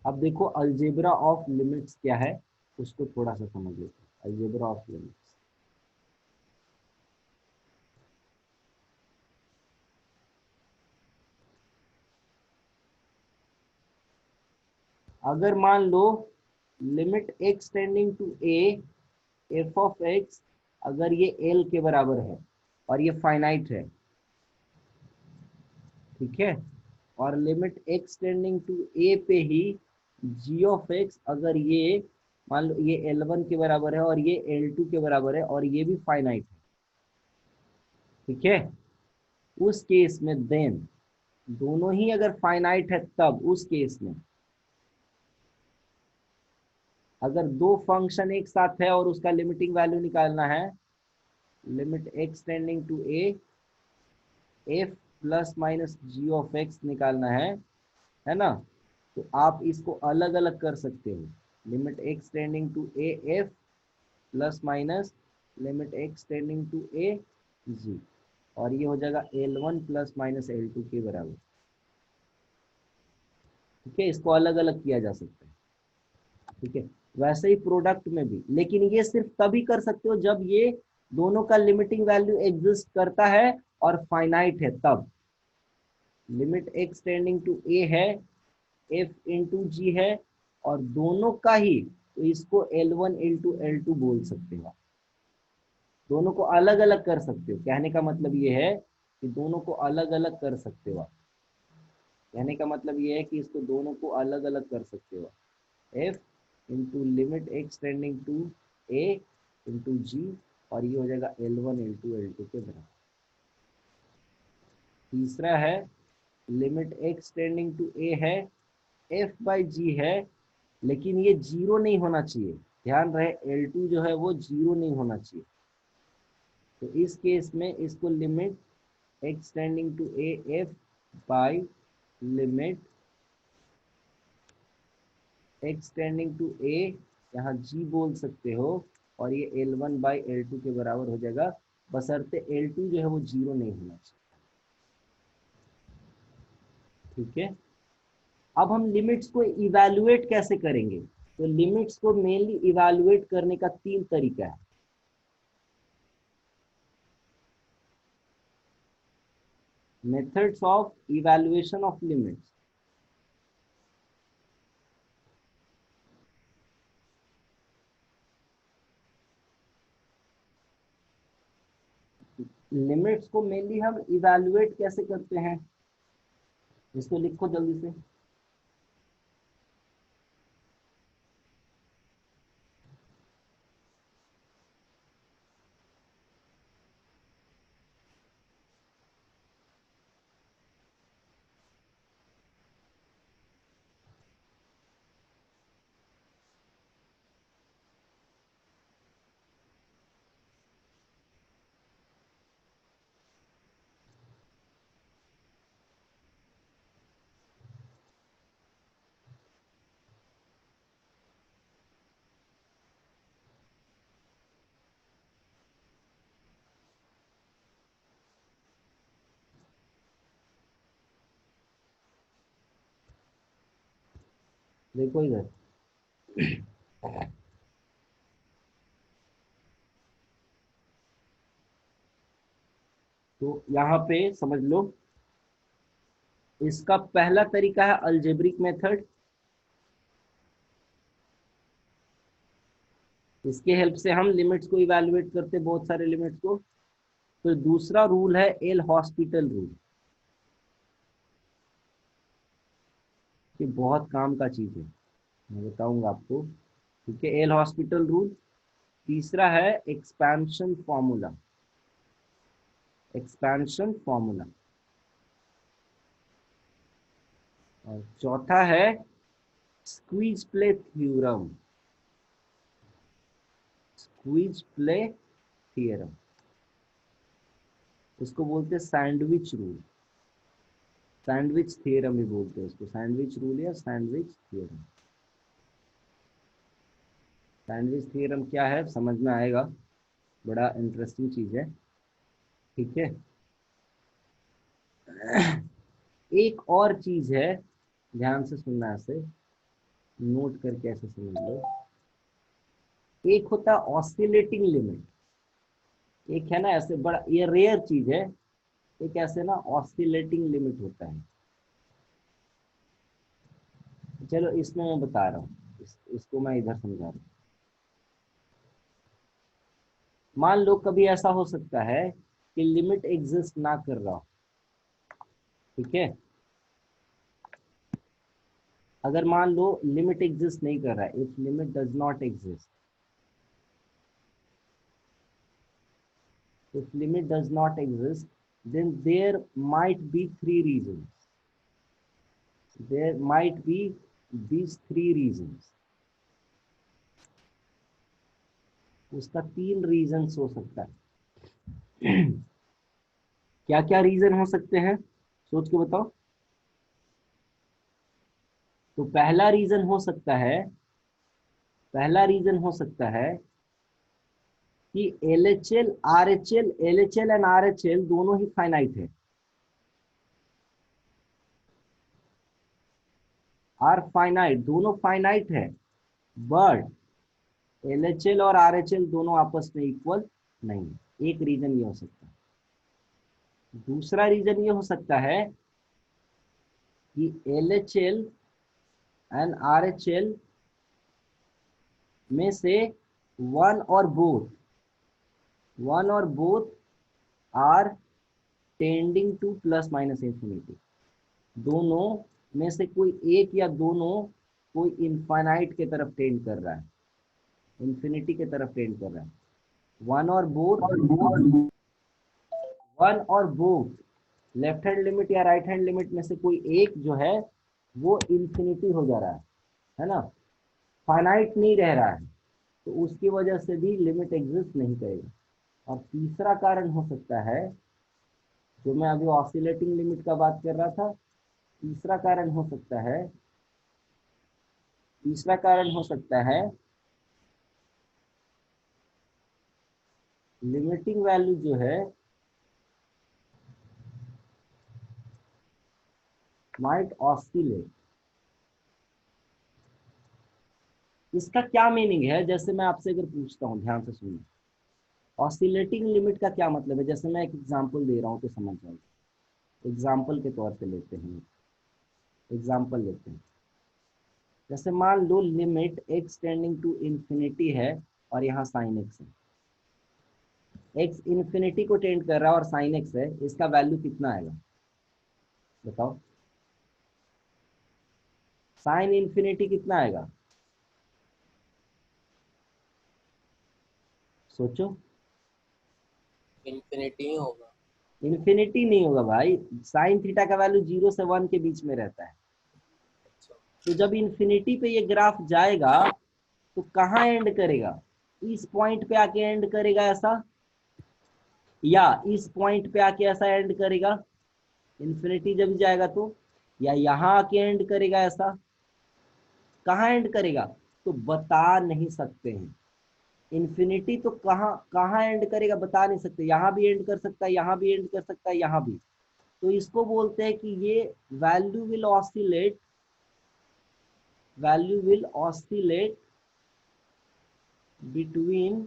अब देखो अलजेब्रा ऑफ लिमिट्स क्या है, उसको थोड़ा सा समझ लेते हैं। अलजेब्रा ऑफ लिमिट्स, अगर मान लो limit x tending to a f of x, अगर ये l के बराबर है और ये फाइनाइट है, ठीक है, और limit x tending to a पे ही g ऑफ x, अगर ये मान लो ये L1 के बराबर है और ये L2 के बराबर है और ये भी फाइनाइट है, ठीक है, उस केस में देन दोनों ही अगर फाइनाइट है तब उस केस में अगर दो फंक्शन एक साथ है और उसका लिमिटिंग वैल्यू निकालना है, limit x tending to a f plus minus g of x निकालना है ना, तो आप इसको अलग अलग कर सकते हो। Limit x tending to a f plus minus limit x tending to a g, और ये हो जाएगा L1 प्लस माइनस L2 के बराबर। ठीक है, इसको अलग अलग किया जा सकता है। ठीक है, वैसे ही प्रोडक्ट में भी, लेकिन ये सिर्फ तभी कर सकते हो जब ये दोनों का लिमिटिंग वैल्यू एग्जिस्ट करता है और फाइनाइट है तब। Limit x tending to a है, f इंटू जी है, और दोनों का ही, तो इसको L1 इंटू L2 बोल सकते हो। दोनों को अलग अलग कर सकते हो, कहने का मतलब ये है कि दोनों को अलग अलग कर सकते हो। कहने का मतलब ये है कि इसको दोनों को अलग अलग कर सकते हो। f into limit x tending to a into g, और ये हो जाएगा L1 इंटू L2 के बराबर। तीसरा है limit x tending to a है, f बाई जी है, लेकिन ये जीरो नहीं होना चाहिए। ध्यान रहे L2 जो है वो जीरो नहीं होना चाहिए। तो इस केस में इसको limit x tending to a f by limit x tending to a, यहाँ g बोल सकते हो, और ये L1 बाई L2 के बराबर हो जाएगा, बशर्ते L2 जो है वो जीरो नहीं होना चाहिए। ठीक है, अब हम लिमिट्स को इवैल्यूएट कैसे करेंगे? तो लिमिट्स को मेनली इवैल्यूएट करने का तीन तरीका है। Methods of evaluation of limits. Limits को मेनली हम इवैल्यूएट कैसे करते हैं, इसको लिखो जल्दी से। देखो इधर, तो यहाँ पे समझ लो, इसका पहला तरीका है अलजेब्रिक मेथड। इसके हेल्प से हम लिमिट्स को इवैल्यूएट करते हैं, बहुत सारे लिमिट्स को। तो दूसरा रूल है एल हॉस्पिटल रूल, ये बहुत काम का चीज है, मैं बताऊंगा आपको। ठीक है, एल हॉस्पिटल रूल। तीसरा है एक्सपेंशन फॉर्मूला, एक्सपेंशन फॉर्मूला। और चौथा है squeeze play theorem, squeeze play theorem, इसको बोलते हैं सैंडविच रूल, सैंडविच थ्योरम भी बोलते हैं इसको, सैंडविच रूल या सैंडविच थ्योरम। सैंडविच थ्योरम क्या है समझ में आएगा, बड़ा इंटरेस्टिंग चीज है। ठीक है। एक और चीज है, ध्यान से सुनना, ऐसे नोट करके ऐसे समझ लो। एक होता है ऑसिलेटिंग लिमिट, एक है ना ऐसे बड़ा, ये रेयर चीज है, एक ऐसे ना ऑसिलेटिंग लिमिट होता है। चलो इसमें मैं बता रहा हूँ, इसको मैं इधर समझा रहा हूँ। मान लो कभी ऐसा हो सकता है कि लिमिट एग्जिस्ट ना कर रहा हो। ठीक है। अगर मान लो लिमिट एग्जिस्ट नहीं कर रहा है, if limit does not exist, if limit does not exist, then there might be three reasons. There might be these three reasons. उसका तीन रीजन हो सकता है। क्या क्या रीजन हो सकते हैं, सोच के बताओ। तो पहला रीजन हो सकता है, पहला रीजन हो सकता है कि LHL RHL, LHL and RHL दोनों ही फाइनाइट है, आर फाइनाइट, दोनों फाइनाइट है, बट LHL और RHL दोनों आपस में इक्वल नहीं है। एक रीजन ये हो सकता है। दूसरा रीजन ये हो सकता है कि LHL एंड RHL में से वन और both are tending to plus minus infinity. दोनों में से कोई एक या दोनों कोई इनफाइनाइट के तरफ टेंड कर रहा है, इंफिनिटी के तरफ टेंड कर रहा है। वन और बोथ, वन और बोथ, लेफ्ट हैंड लिमिट या राइट हैंड लिमिट में से कोई एक जो है वो इंफिनिटी हो जा रहा है ना, फाइनाइट नहीं रह रहा है, तो उसकी वजह से भी लिमिट एग्जिस्ट नहीं करेगा। और तीसरा कारण हो सकता है, जो मैं अभी ऑसिलेटिंग लिमिट का बात कर रहा था, तीसरा कारण हो सकता है, तीसरा कारण हो सकता है लिमिटिंग वैल्यू जो है माइट ऑसिलेट। इसका क्या मीनिंग है, जैसे मैं आपसे अगर पूछता हूँ, ध्यान से सुनिए, ऑसिलेटिंग लिमिट का क्या मतलब है। जैसे मैं एक एग्जांपल दे रहा हूँ तो समझ जाएगा। एग्जांपल के तौर पे लेते हैं, एग्जांपल लेते हैं। जैसे मान लो limit x tending to infinity है और यहाँ साइन x है, x इंफिनिटी को टेंड कर रहा है और साइन x है, इसका वैल्यू कितना आएगा बताओ। साइन इंफिनिटी कितना आएगा, सोचो। इन्फिनिटी ही होगा। इंफिनिटी नहीं होगा भाई, साइन थीटा का वैल्यू 0 से 1 के बीच में रहता है। अच्छा। तो जब इंफिनिटी पे ये ग्राफ जाएगा तो कहाँ एंड करेगा, इस पॉइंट पे आके एंड करेगा ऐसा, या इस पॉइंट पे आके ऐसा एंड करेगा इंफिनिटी जब जाएगा तो, या यहाँ आके एंड करेगा ऐसा, कहाँ एंड करेगा तो बता नहीं सकते हैं। इन्फिनिटी तो कहाँ कहाँ एंड करेगा बता नहीं सकते, यहाँ भी एंड कर सकता है, यहाँ भी एंड कर सकता है, यहाँ भी। तो इसको बोलते हैं कि ये value will oscillate, value will oscillate between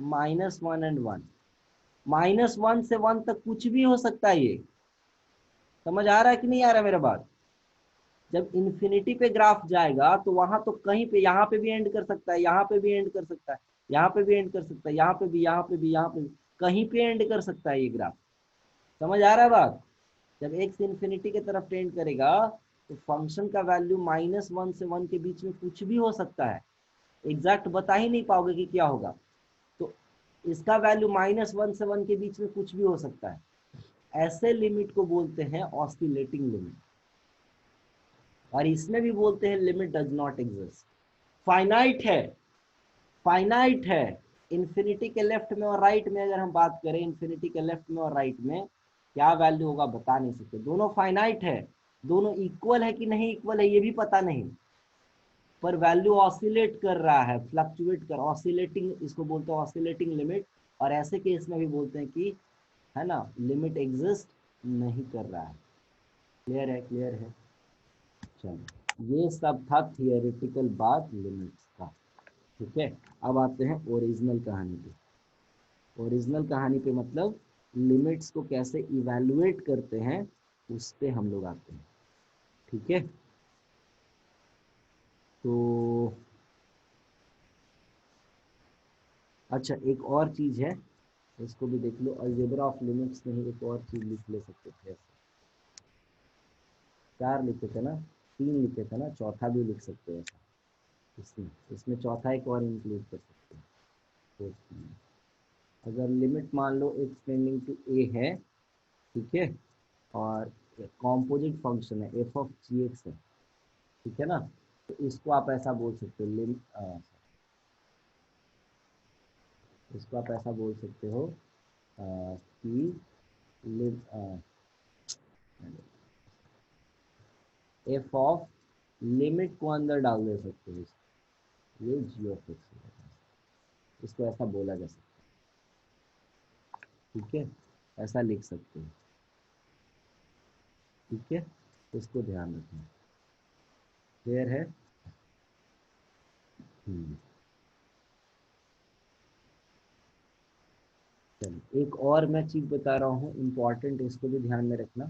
-1 and 1। -1 से 1 तक कुछ भी हो सकता है। ये समझ आ रहा है कि नहीं आ रहा है मेरा बात। जब इन्फिनिटी पे ग्राफ जाएगा तो वहां तो कहीं पे, यहाँ पे भी एंड कर सकता है, यहाँ पे भी एंड कर सकता है, यहाँ पे भी एंड कर सकता है, यहाँ पे भी, यहाँ पे भी, यहाँ पे भी, कहीं पे एंड कर सकता है ये ग्राफ। समझ आ रहा है बात। जब एक्स इन्फिनिटी की तरफ टेंड करेगा तो फंक्शन का वैल्यू -1 से 1 के बीच में कुछ भी हो सकता है, एग्जैक्ट बता ही नहीं पाओगे कि क्या होगा। तो इसका वैल्यू -1 से 1 के बीच में कुछ भी हो सकता है। ऐसे लिमिट को बोलते हैं ऑसिलेटिंग लिमिट, और इसमें भी बोलते हैं limit does not exist. Finite है, फाइनाइट है। इन्फिनिटी के लेफ्ट में और राइट में अगर हम बात करें, इन्फिनिटी के लेफ्ट में और राइट में क्या वैल्यू होगा बता नहीं सकते। दोनों फाइनाइट है, दोनों इक्वल है कि नहीं इक्वल है ये भी पता नहीं। पर वैल्यू ऑसिलेट कर रहा है, फ्लक्चुएट कर, ऑसिलेटिंग, इसको बोलते हैं ऑसिलेटिंग लिमिट। और ऐसे केस में भी बोलते हैं कि, है ना, लिमिट एग्जिस्ट नहीं कर रहा है। क्लियर है? क्लियर है? चलो, ये सब था थियोरेटिकल बात लिमिट्स का। ठीक है, अब आते हैं ओरिजिनल कहानी पे। ओरिजिनल कहानी पे मतलब लिमिट्स को कैसे इवैल्यूएट करते हैं, उस पे हम लोग आते हैं। ठीक है, तो अच्छा, एक और चीज़ है, इसको भी देख लो। अलजेब्रा ऑफ लिमिट्स में ही एक और चीज़ लिख ले सकते थे। चार लिखे थे ना, तीन लिखे थे ना, चौथा भी लिख सकते हैं ऐसा। इसमें इसमें चौथा एक और इंक्लूड कर सकते हैं। तो अगर लिमिट मान लो एक्सटेंडिंग टू ए है, ठीक है, और कॉम्पोजिट फंक्शन है, एफ ऑफ जी एक्स है, ठीक है ना, तो इसको आप ऐसा बोल सकते हो, इसको आप ऐसा बोल सकते हो कि एफ ऑफ लिमिट को अंदर डाल दे सकते हो, ये जी ऑफ एक्स, इसको ऐसा बोला जा सकता है। ठीक है, ऐसा लिख सकते हैं। ठीक है, इसको ध्यान रखना। क्लियर है? हम्म। चलिए, एक और मैं चीज बता रहा हूँ इम्पॉर्टेंट, इसको भी ध्यान में रखना।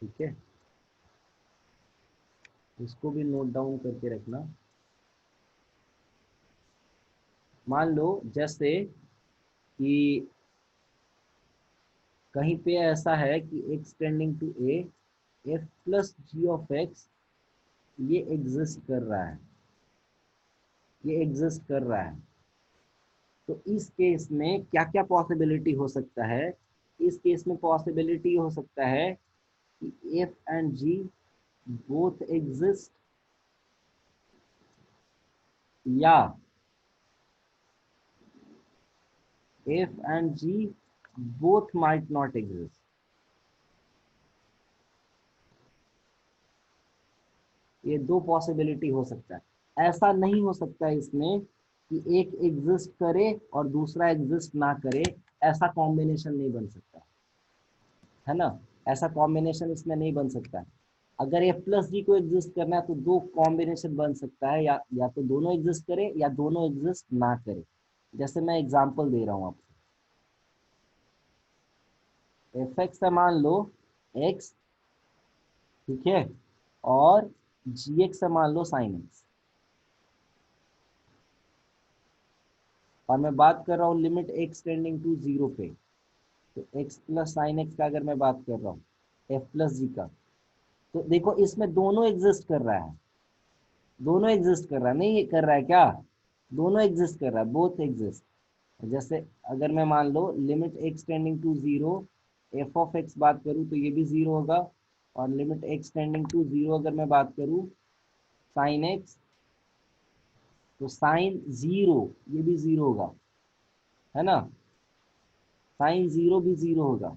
ठीक है, इसको भी नोट डाउन करके रखना। मान लो जैसे कि कहीं पे ऐसा है कि x tending to a, f plus g of x, ये एग्जिस्ट कर रहा है, ये एग्जिस्ट कर रहा है। तो इस केस में क्या क्या पॉसिबिलिटी हो सकता है? इस केस में पॉसिबिलिटी हो सकता है कि f and g both exist, या f and g both might not exist. ये दो पॉसिबिलिटी हो सकता है। ऐसा नहीं हो सकता इसमें कि एक एग्जिस्ट करे और दूसरा एग्जिस्ट ना करे, ऐसा कॉम्बिनेशन नहीं बन सकता, है ना। ऐसा कॉम्बिनेशन इसमें नहीं बन सकता है। अगर एफ प्लस जी को एग्जिस्ट करना है तो दो कॉम्बिनेशन बन सकता है, या तो दोनों एग्जिस्ट करे या दोनों एग्जिस्ट ना करे। जैसे मैं एग्जांपल दे रहा हूँ आपको, एफ एक्स है मान लो एक्स, ठीक है, और जी एक्स है मान लो साइन एक्स। और मैं बात कर रहा हूँ limit x tending to zero पे, तो एक्स प्लस साइन एक्स का अगर मैं बात कर रहा हूँ, एफ प्लस जी का, तो देखो इसमें दोनों एग्जिस्ट कर रहा है, दोनों एग्जिस्ट कर रहा है, नहीं कर रहा है क्या? दोनों एग्जिस्ट कर रहा है, बोथ एग्जिस्ट। जैसे अगर मैं मान लो limit x tending to zero, f of x बात करूँ तो ये भी जीरो होगा, और limit x tending to zero अगर मैं बात करूँ साइन एक्स, तो साइन जीरो ये भी जीरो होगा, है ना, साइन जीरो भी जीरो होगा।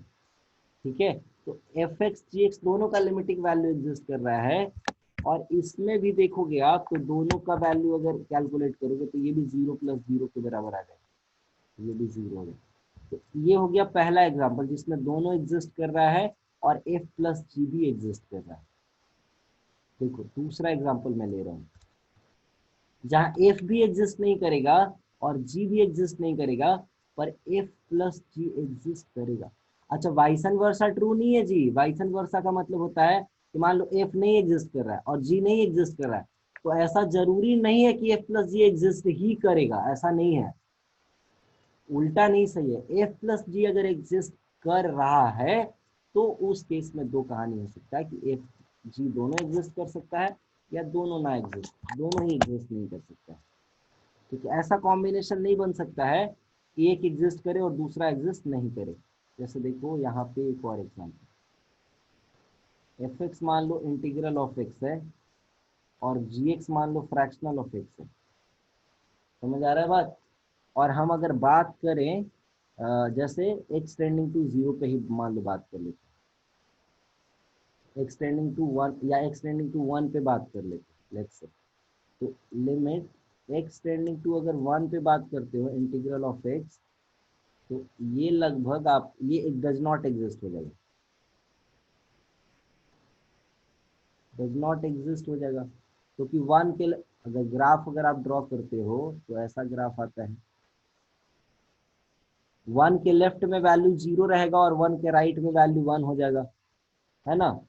ठीक है, तो एफ एक्स जी एक्स दोनों का लिमिटिंग वैल्यू एग्जिस्ट कर रहा है। और इसमें भी देखोगे आप तो दोनों का वैल्यू अगर कैलकुलेट करोगे तो ये भी जीरो प्लस जीरो के बराबर आ जाएगा, ये भी जीरो हो गया। तो ये हो गया पहला एग्जांपल जिसमें दोनों एग्जिस्ट कर रहा है और एफ प्लस जी भी एग्जिस्ट कर रहा है। देखो दूसरा एग्जांपल मैं ले रहा हूँ, जहाँ एफ भी एग्जिस्ट नहीं करेगा और जी भी एग्जिस्ट नहीं करेगा, पर एफ प्लस जी एग्जिस्ट करेगा। अच्छा, वाइसन वर्सा ट्रू नहीं है जी। वाइसन वर्सा का मतलब होता है कि मान लो एफ नहीं एग्जिस्ट कर रहा है और जी नहीं एग्जिस्ट कर रहा है, तो ऐसा जरूरी नहीं है कि एफ प्लस जी एग्जिस्ट ही करेगा, ऐसा नहीं है, उल्टा नहीं सही है। एफ प्लस जी अगर एग्जिस्ट कर रहा है तो उस केस में दो कहानी हो सकता है कि एफ जी दोनों एग्जिस्ट कर सकता है, या दोनों ना एग्जिस्ट, दोनों ही एग्जिस्ट नहीं कर सकता है। ठीक है, ऐसा कॉम्बिनेशन नहीं बन सकता है कि एक एग्जिस्ट करे और दूसरा एग्जिस्ट नहीं करे। जैसे देखो यहाँ पे एक और एग्जाम्पल, एफ एक्स मान लो इंटीग्रल ऑफ एक्स है और जी एक्स मान लो फ्रैक्शनल ऑफ एक्स है। समझ आ रहा है बात? और हम अगर बात करें जैसे एक्स टेंडिंग टू जीरो पे ही मान लो बात कर लेते हैं, एक्स टेंडिंग टू वन या एक्स टेंडिंग टू वन पे बात कर लेते हैं लेट्स से। तो लिमिट एक्स टेंडिंग टू अगर 1 पे बात करते हो इंटीग्रल ऑफ एक्स, तो ये लगभग आप ये डज नॉट एग्जिस्ट हो जाएगा, डज नॉट एग्जिस्ट हो जाएगा, क्योंकि तो 1 के अगर ग्राफ अगर आप ड्रॉ करते हो तो ऐसा ग्राफ आता है, 1 के लेफ्ट में वैल्यू 0 रहेगा और 1 के राइट में वैल्यू 1 हो जाएगा, है ना।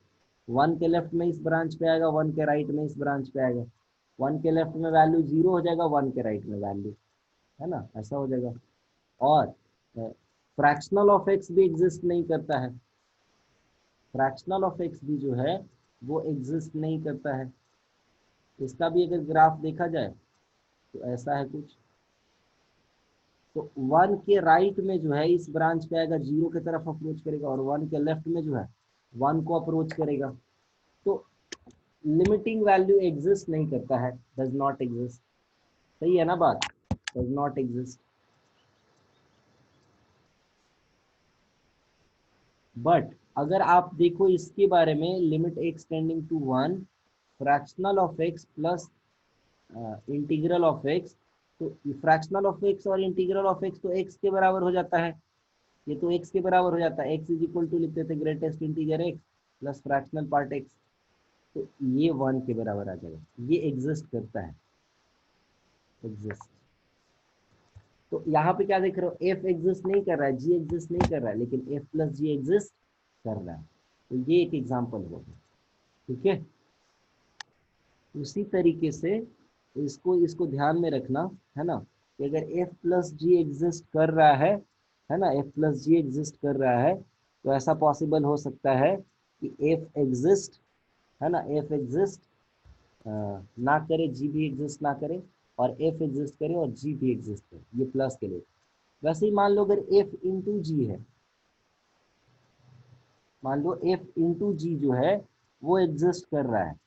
1 के लेफ्ट में इस ब्रांच पे आएगा, 1 के राइट में इस ब्रांच पे आएगा, 1 के लेफ्ट में वैल्यू 0 हो जाएगा, 1 के राइट में वैल्यू, है ना, ऐसा हो जाएगा। और फ्रैक्शनल ऑफ एक्स भी एग्जिस्ट नहीं करता है, फ्रैक्शनल ऑफ एक्स भी जो है वो एग्जिस्ट नहीं करता है। इसका भी अगर ग्राफ देखा जाए तो ऐसा है कुछ, तो 1 के राइट में जो है इस ब्रांच पे आएगा, 0 की तरफ अप्रोच करेगा, और 1 के लेफ्ट में जो है 1 को अप्रोच करेगा। तो लिमिटिंग वैल्यू एग्जिस्ट नहीं करता है, डज नॉट एग्जिस्ट, सही है ना बात, डज नॉट एग्जिस्ट। बट अगर आप देखो इसके बारे में, limit x tending to 1 fractional of x plus integral of x, तो फ्रैक्शनल ऑफ एक्स और इंटीग्रल ऑफ एक्स तो एक्स के बराबर हो जाता है, ये तो एक्स के बराबर हो जाता है, एक्स इज इक्वल टू लिखते थे greatest integer x plus fractional part x, तो ये 1 के बराबर आ जाएगा, ये एग्जिस्ट करता है, एग्जिस्ट। तो यहाँ पे क्या देख रहे हो, एफ एग्जिस्ट नहीं कर रहा है, जी एग्जिस्ट नहीं कर रहा है, लेकिन एफ प्लस जी एग्जिस्ट कर रहा है, तो ये एक एग्जाम्पल हुआ, ठीक है। उसी तरीके से इसको इसको ध्यान में रखना, है ना, कि अगर एफ प्लस जी एग्जिस्ट कर रहा है ना, एफ प्लस जी एग्जिस्ट कर रहा है, तो ऐसा पॉसिबल हो सकता है कि एफ एग्जिस्ट, है ना, एफ एग्जिस्ट ना करे, जी भी एग्जिस्ट ना करे, और एफ एग्जिस्ट करे और जी भी एग्जिस्ट करे, ये प्लस के लिए। वैसे ही मान लो अगर एफ इंटू जी है, मान लो एफ इंटू जी जो है वो एग्जिस्ट कर रहा है,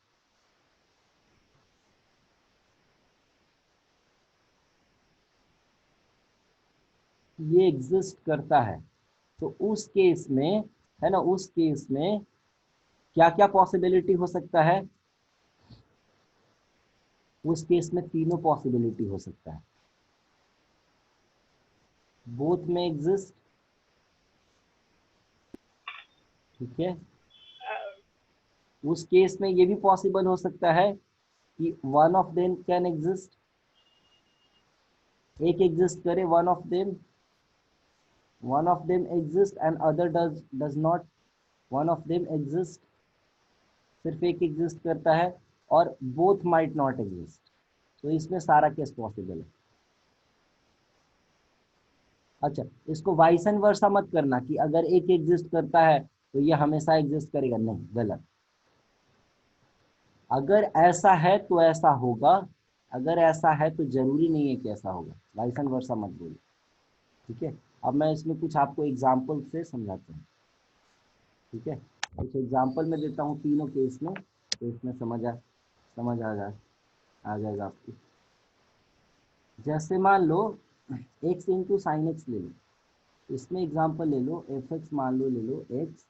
ये एग्जिस्ट करता है, तो उस केस में, है ना, उस केस में क्या क्या पॉसिबिलिटी हो सकता है, उस केस में तीनों पॉसिबिलिटी हो सकता है, बोथ में एग्जिस्ट, ठीक है। उस केस में ये भी पॉसिबल हो सकता है कि one of them can exist, एक एग्जिस्ट करे, one of them exist and other does not, one of them exist, सिर्फ एक एग्जिस्ट करता है, और बोथ माइट नॉट एग्जिस्ट, तो इसमें सारा केस पॉसिबल है। अच्छा, इसको वाइस एंड वर्सा मत करना कि अगर एक एग्जिस्ट करता है तो ये हमेशा एग्जिस्ट करेगा, नहीं, गलत। अगर ऐसा है तो ऐसा होगा, अगर ऐसा है तो जरूरी नहीं है कि ऐसा होगा, वाइस एंड वर्सा मत बोलो, ठीक है। अब मैं इसमें कुछ आपको एग्जाम्पल से समझाता हूँ, ठीक है, कुछ एग्जाम्पल मैं देता हूँ तीनों केस में, तो इसमें समझ आ जाएगा आपको। जैसे मान लो एक्स इंटू साइन एक्स ले लो, इसमें एग्जाम्पल ले लो, एफ एक्स मान लो, ले लो एक्स,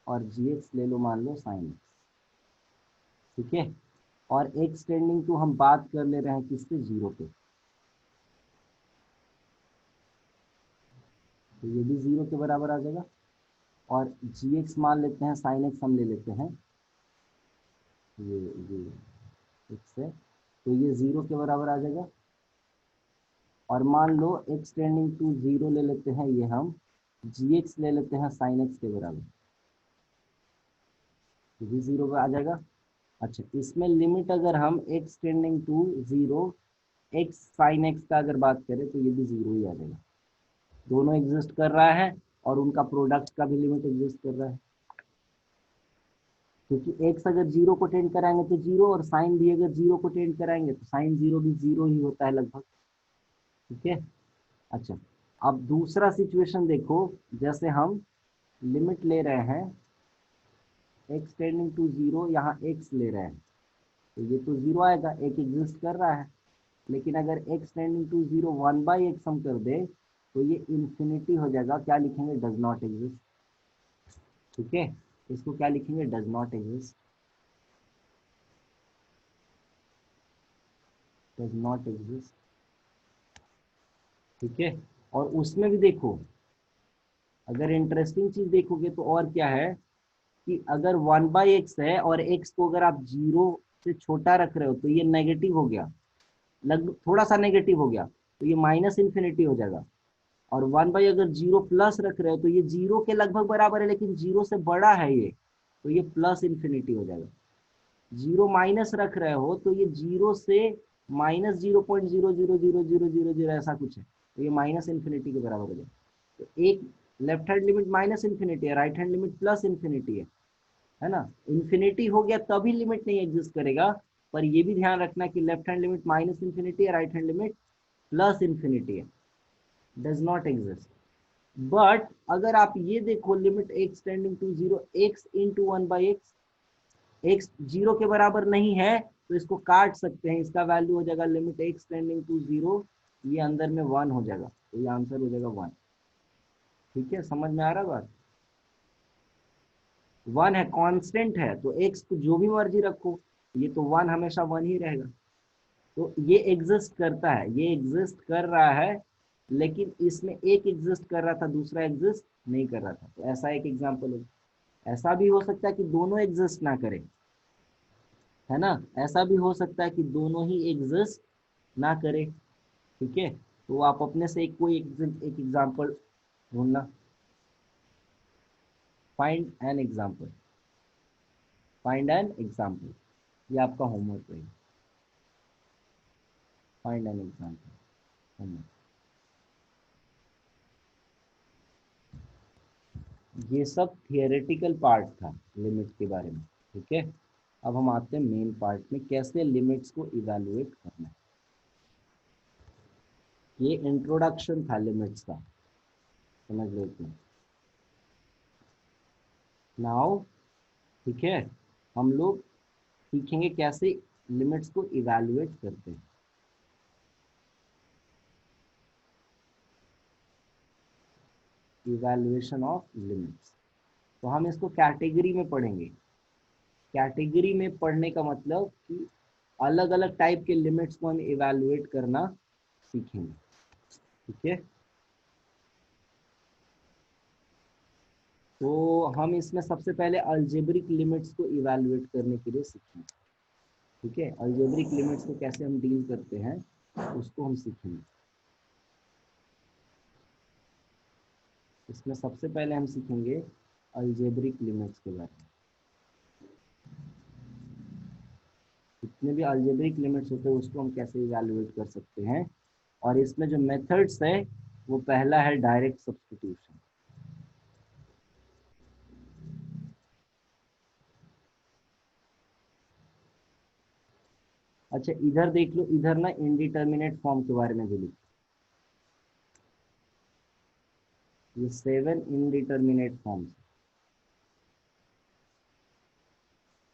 और जी एक्स ले लो मान लो साइन एक्स, ठीक है। और एक्स टेंडिंग टू हम बात कर ले रहे हैं किस पे, 0 पे, तो ये भी 0 के बराबर आ जाएगा। और जी एक्स मान लेते हैं, साइन एक्स हम ले लेते हैं, ये एक्स है, तो ये 0 के बराबर आ जाएगा। और मान लो एक्स टेंडिंग टू 0 ले लेते हैं, ये हम जी एक्स ले लेते हैं साइन एक्स के बराबर, ये भी 0 पे आ जाएगा। अच्छा, इसमें लिमिट अगर हम x tending to 0 x sine x का अगर बात करें, तो ये भी 0 ही आ जाएगा, दोनों एग्जिस्ट कर रहा है, और उनका प्रोडक्ट का भी लिमिट एग्जिस्ट कर रहा है, क्योंकि एक्स अगर 0 को टेंड कराएंगे तो 0, और साइन भी अगर 0 को टेंड कराएंगे तो साइन 0 भी 0 ही होता है लगभग, ठीक है। अच्छा, अब दूसरा सिचुएशन देखो, जैसे हम लिमिट ले रहे हैं एक्स टेंडिंग टू 0, यहाँ एक्स ले रहे हैं, तो ये तो 0 आएगा, एक एग्जिस्ट कर रहा है। लेकिन अगर एक्स टेंडिंग टू 0 1/x हम कर दे, तो ये इंफिनिटी हो जाएगा, क्या लिखेंगे, डज नॉट एग्जिस्ट, ठीक है, इसको क्या लिखेंगे, does not exist. Does not exist. ठीक है, और उसमें भी देखो, अगर इंटरेस्टिंग चीज देखोगे तो और क्या है कि अगर 1/x है और x को अगर आप 0 से छोटा रख रहे हो तो ये नेगेटिव हो गया, लगभग थोड़ा सा नेगेटिव हो गया, तो ये माइनस इन्फिनिटी हो जाएगा। और 1 अगर 0 प्लस रख रहे हो तो ये 0 के लगभग बराबर है, लेकिन 0 से बड़ा है ये, तो ये प्लस इन्फिनिटी हो जाएगा। 0 माइनस रख रहे हो तो ये 0 से -0.0000000 ऐसा कुछ है, तो ये माइनस इन्फिनिटी के बराबर हो जाएगा। तो एक left hand limit minus infinity है, right hand limit plus infinity है ना। इन्फिनिटी हो गया तभी लिमिट नहीं एग्जिस्ट करेगा, पर ये भी ध्यान रखना कि left hand limit minus infinity है, right hand limit plus infinity है, डज नॉट एग्जिस्ट। बट अगर आप ये देखो limit x tending to 0 x into 1/x, x 0 के बराबर नहीं है तो इसको काट सकते हैं, इसका वैल्यू हो जाएगा लिमिट एक्स टेंडिंग टू 0, ये अंदर में 1 हो जाएगा, तो ये आंसर हो जाएगा 1। ठीक है, समझ में आ रहा बात। 1 है, कांस्टेंट है, तो एक्स को जो भी मर्जी रखो, ये तो 1 हमेशा 1 ही रहेगा। तो ये एग्जिस्ट करता है, ये एग्जिस्ट कर रहा है, लेकिन इसमें एक एग्जिस्ट कर रहा था, दूसरा एग्जिस्ट नहीं कर रहा था, तो ऐसा एक एग्जांपल है। ऐसा भी हो सकता है कि दोनों एग्जिस्ट ना करें, है ना, ऐसा भी हो सकता है कि दोनों ही एग्जिस्ट ना करें। ठीक है, तो आप अपने से एक एग्जांपल ढूंढना, find an example, find an example, ये आपका होमवर्क है, फाइंड एन एग्जांपल होमवर्क। ये सब थियोरेटिकल पार्ट था लिमिट के बारे में। ठीक है, अब हम आते हैं मेन पार्ट में, कैसे लिमिट्स को इवैल्यूएट करना है। ये इंट्रोडक्शन था लिमिट्स का, समझ लेते हैं नाउ। ठीक है, हम लोग सीखेंगे कैसे लिमिट्स को इवैल्यूएट करते हैं। इवैल्यूएशन ऑफ लिमिट्स, तो हम इसको कैटेगरी में पढ़ेंगे। कैटेगरी में पढ़ने का मतलब कि अलग अलग टाइप के लिमिट्स को हम इवैल्यूएट करना सीखेंगे। ठीक है, तो हम इसमें सबसे पहले अलजेब्रिक लिमिट्स को इवैल्यूएट करने के लिए सीखेंगे। ठीक है, अलजेब्रिक लिमिट्स को कैसे हम डील करते हैं उसको हम सीखेंगे। इसमें सबसे पहले हम सीखेंगे अलजेब्रिक लिमिट्स के बारे में। जितने भी अलजेब्रिक लिमिट्स होते हैं उसको हम कैसे इवैल्यूएट कर सकते हैं, और इसमें जो मेथड्स है वो पहला है डायरेक्ट सब्स्टिट्यूशन। अच्छा इधर देख लो, इधर ना इनडिटर्मिनेट फॉर्म के बारे में भी लिखो, ये 7 इनडिटर्मिनेट फॉर्म्स,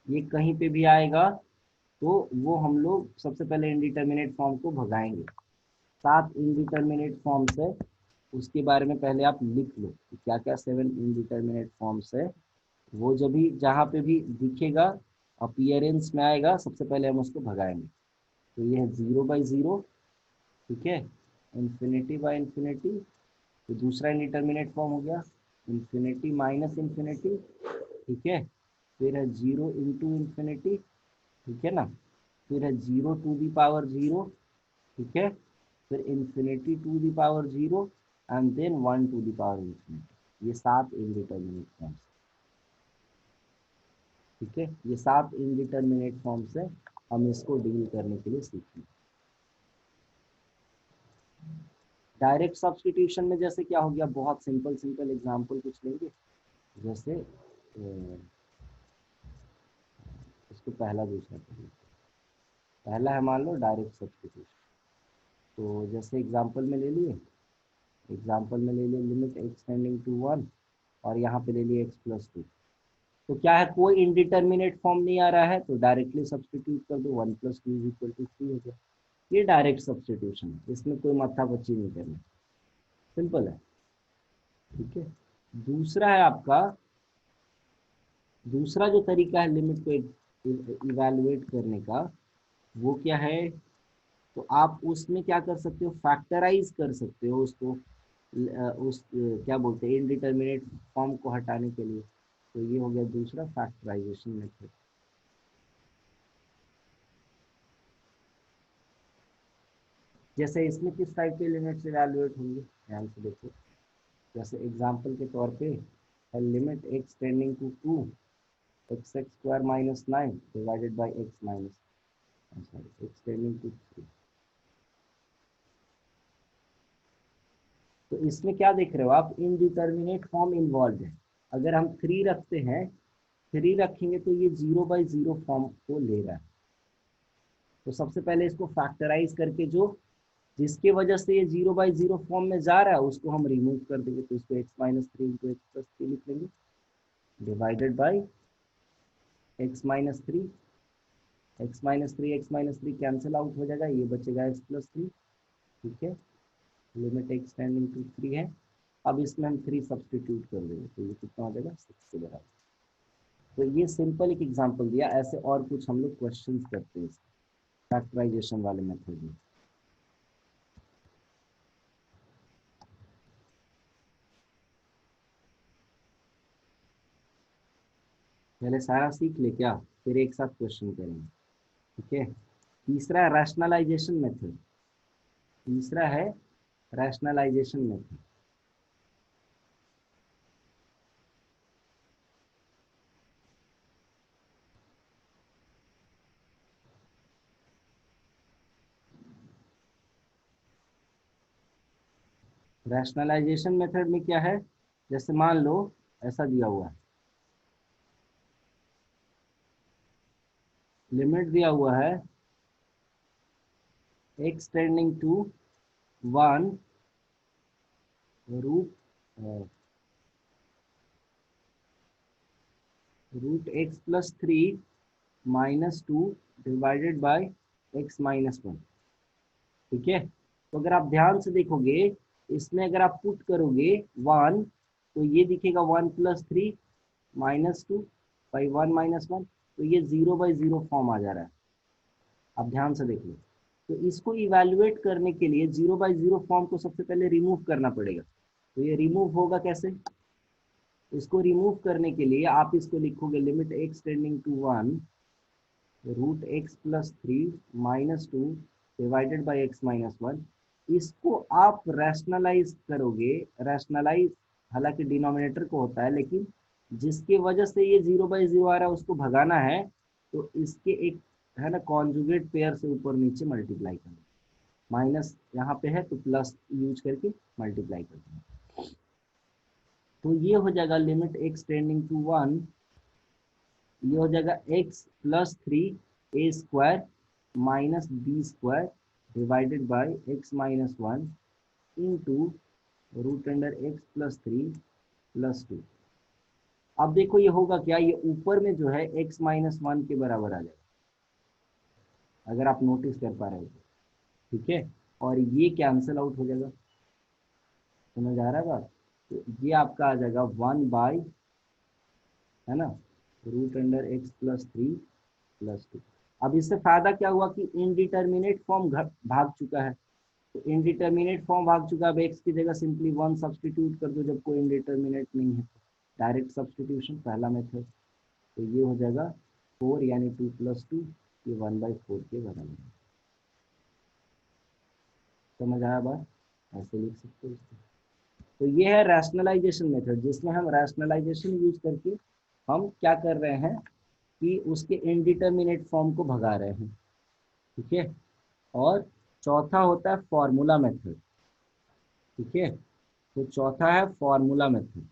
ये कहीं पे भी आएगा तो वो हम लोग सबसे पहले इनडिटर्मिनेट फॉर्म को भगाएंगे। 7 इनडिटर्मिनेट फॉर्म्स है, उसके बारे में पहले आप लिख लो कि क्या क्या 7 इनडिटर्मिनेट फॉर्म्स है। वो जब भी जहाँ पे भी दिखेगा, अपीयरेंस में आएगा, सबसे पहले हम उसको भगाएंगे। तो ये है 0/0, ठीक है, इन्फिनिटी बाय इन्फिनिटी, तो दूसरा इंडिटरमिनेट फॉर्म हो गया, इन्फिनिटी माइनस इन्फिनिटी, ठीक है, फिर है 0 इंटू इन्फिनिटी, ठीक है ना, फिर है 0 टू दी पावर 0, ठीक है, फिर infinity to the power 0, and then 1 to the power infinity. ये 7 इनडिटरमिनेट फॉर्म्स, ठीक है, ये 7 इनडिटरमिनेट फॉर्म्स है, हम इसको डील करने के लिए सीखेंगे। डायरेक्ट सब्स्टिट्यूशन में जैसे क्या हो गया, बहुत सिंपल सिंपल एग्जांपल कुछ लेंगे, जैसे इसको पहला दूसरा करिए। पहला है मान लो डायरेक्ट सब्स्टिट्यूशन, तो जैसे एग्जांपल में ले लिए, एग्जांपल में ले लिए लिमिट एक्स टेंडिंग टू 1, और यहाँ पे ले लिए x+2, तो क्या है, कोई इनडिटर्मिनेट फॉर्म नहीं आ रहा है तो डायरेक्टली सब्स्टिट्यूट कर दो, 1+2 = 3 हो गया। ये डायरेक्ट सब्स्टिट्यूशन है, इसमें कोई माथा पच्ची नहीं करनी, सिंपल है। ठीक है, दूसरा है आपका, दूसरा जो तरीका है लिमिट को इवैल्यूएट करने का, वो क्या है, तो आप उसमें क्या कर सकते हो, फैक्टराइज कर सकते हो उसको, क्या बोलते हैं, इनडिटर्मिनेट फॉर्म को हटाने के लिए। तो ये हो गया दूसरा फैक्टराइजेशन मेथड। जैसे इसमें किस टाइप के लिमिट्स इवैल्यूएट होंगे, ध्यान से देखो। जैसे एग्जांपल के तौर पे limit x tending to 2 x x square minus 9 divided by x minus, sorry, x tending to 3। तो इसमें क्या देख रहे हो आप, इनडिटर्मिनेट फॉर्म इन्वॉल्व है। अगर हम 3 रखते हैं, 3 रखेंगे तो ये 0/0 फॉर्म को ले रहा है। तो सबसे पहले इसको फैक्टराइज करके जो जिसकी वजह से ये 0/0 फॉर्म में जा रहा है उसको हम रिमूव कर देंगे। तो इसको x minus 3 into x plus 3 लिख लेंगे divided by x minus 3, x minus three cancel out हो जाएगा, ये बचेगा एक्स प्लस 3। ठीक है, लिमिट एक्स टेंडिंग टू 3 है। अब इसमें हम 3 सब्सटीट्यूट कर देंगे तो ये कितना हो जाएगा, 6 के बराबर। तो ये सिंपल एक एग्जांपल दिया, ऐसे और कुछ हम लोग क्वेश्चंस करते हैं फैक्टराइजेशन वाले मेथड में। पहले सारा सीख ले क्या, फिर एक साथ क्वेश्चन करेंगे। ठीक है, तीसरा है रैशनलाइजेशन मेथड। तीसरा है रैशनलाइजेशन मेथड। रैशनलाइजेशन मेथड में क्या है, जैसे मान लो ऐसा दिया हुआ है, लिमिट दिया हुआ है x tending to 1 root x plus 3 minus 2 divided by x minus 1। ठीक है, तो अगर आप ध्यान से देखोगे, इसमें अगर आप पुट करोगे 1 तो ये दिखेगा 1+3 -2 बाई 1 - 1, तो ये 0/0 फॉर्म आ जा रहा है। आप ध्यान से देख लो, तो इसको इवैल्यूएट करने के लिए 0/0 फॉर्म को सबसे पहले रिमूव करना पड़ेगा। तो ये रिमूव होगा कैसे, इसको रिमूव करने के लिए आप इसको लिखोगे limit x tending to 1 root x plus 3 -2 divided by x minus 1। इसको आप रैशनलाइज करोगे, रैशनलाइज हालांकि डिनोमिनेटर को होता है, लेकिन जिसकी वजह से ये 0/0 आ रहा है उसको भगाना है, तो इसके एक है ना कॉन्जुगेट पेयर से ऊपर नीचे मल्टीप्लाई करना, माइनस यहाँ पे है तो प्लस यूज करके मल्टीप्लाई कर देंगे। तो ये हो जाएगा लिमिट एक्स टेंडिंग टू 1, ये हो जाएगा x plus 3 a square minus b square divided by x minus 1 into root under x plus 3 plus 2। अब देखो ये होगा क्या, ये ऊपर में जो है एक्स माइनस 1 के बराबर आ जाएगा, अगर आप नोटिस कर पा रहे हो तो। ठीक है, और ये कैंसिल आउट हो जाएगा, समझ आ रहा है बात। तो ये आपका आ जाएगा 1 बाई, है ना, root under x plus 3 plus 2। अब इससे फायदा क्या हुआ कि इनडिटर्मिनेट फॉर्म भाग चुका है। तो इनडिटर्मिनेट फॉर्म भाग चुका है, अब एक्स की जगह सिंपली 1 सब्सटीट्यूट कर दो जब कोई इनडिटर्मिनेट नहीं है, डायरेक्ट सब्सटीट्यूशन पहला मेथड। तो ये हो जाएगा 4 यानी 2+2, ये 1/4 के बराबर है। समझ आया बात, ऐसे लिख सकते हो इसको। तो ये है रैशनलाइजेशन मेथड, जिसमें हम रैशनलाइजेशन यूज करके हम क्या कर रहे हैं कि उसके इनडिटर्मिनेट फॉर्म को भगा रहे हैं। ठीक है, और चौथा होता है फॉर्मूला मेथड। ठीक है, तो चौथा है फॉर्मूला मेथड।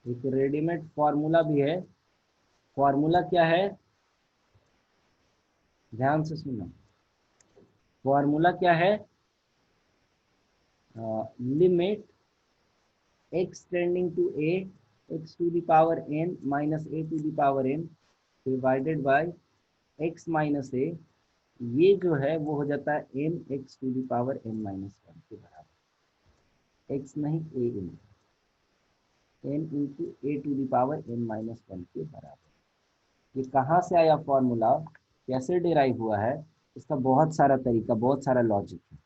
एक रेडीमेड फॉर्मूला भी है। फॉर्मूला क्या है, ध्यान से सुनो। फॉर्मूला क्या है, limit x tending to a x to the power n minus a to the power n divided by x minus a, ये जो है वो हो जाता है m x to the power n -1 के बराबर, x नहीं a इन। n into a to the power n minus one के बराबर। ये कहाँ से आया फॉर्मूला, कैसे डिराइव हुआ है, इसका बहुत सारा तरीका, बहुत सारा लॉजिक है।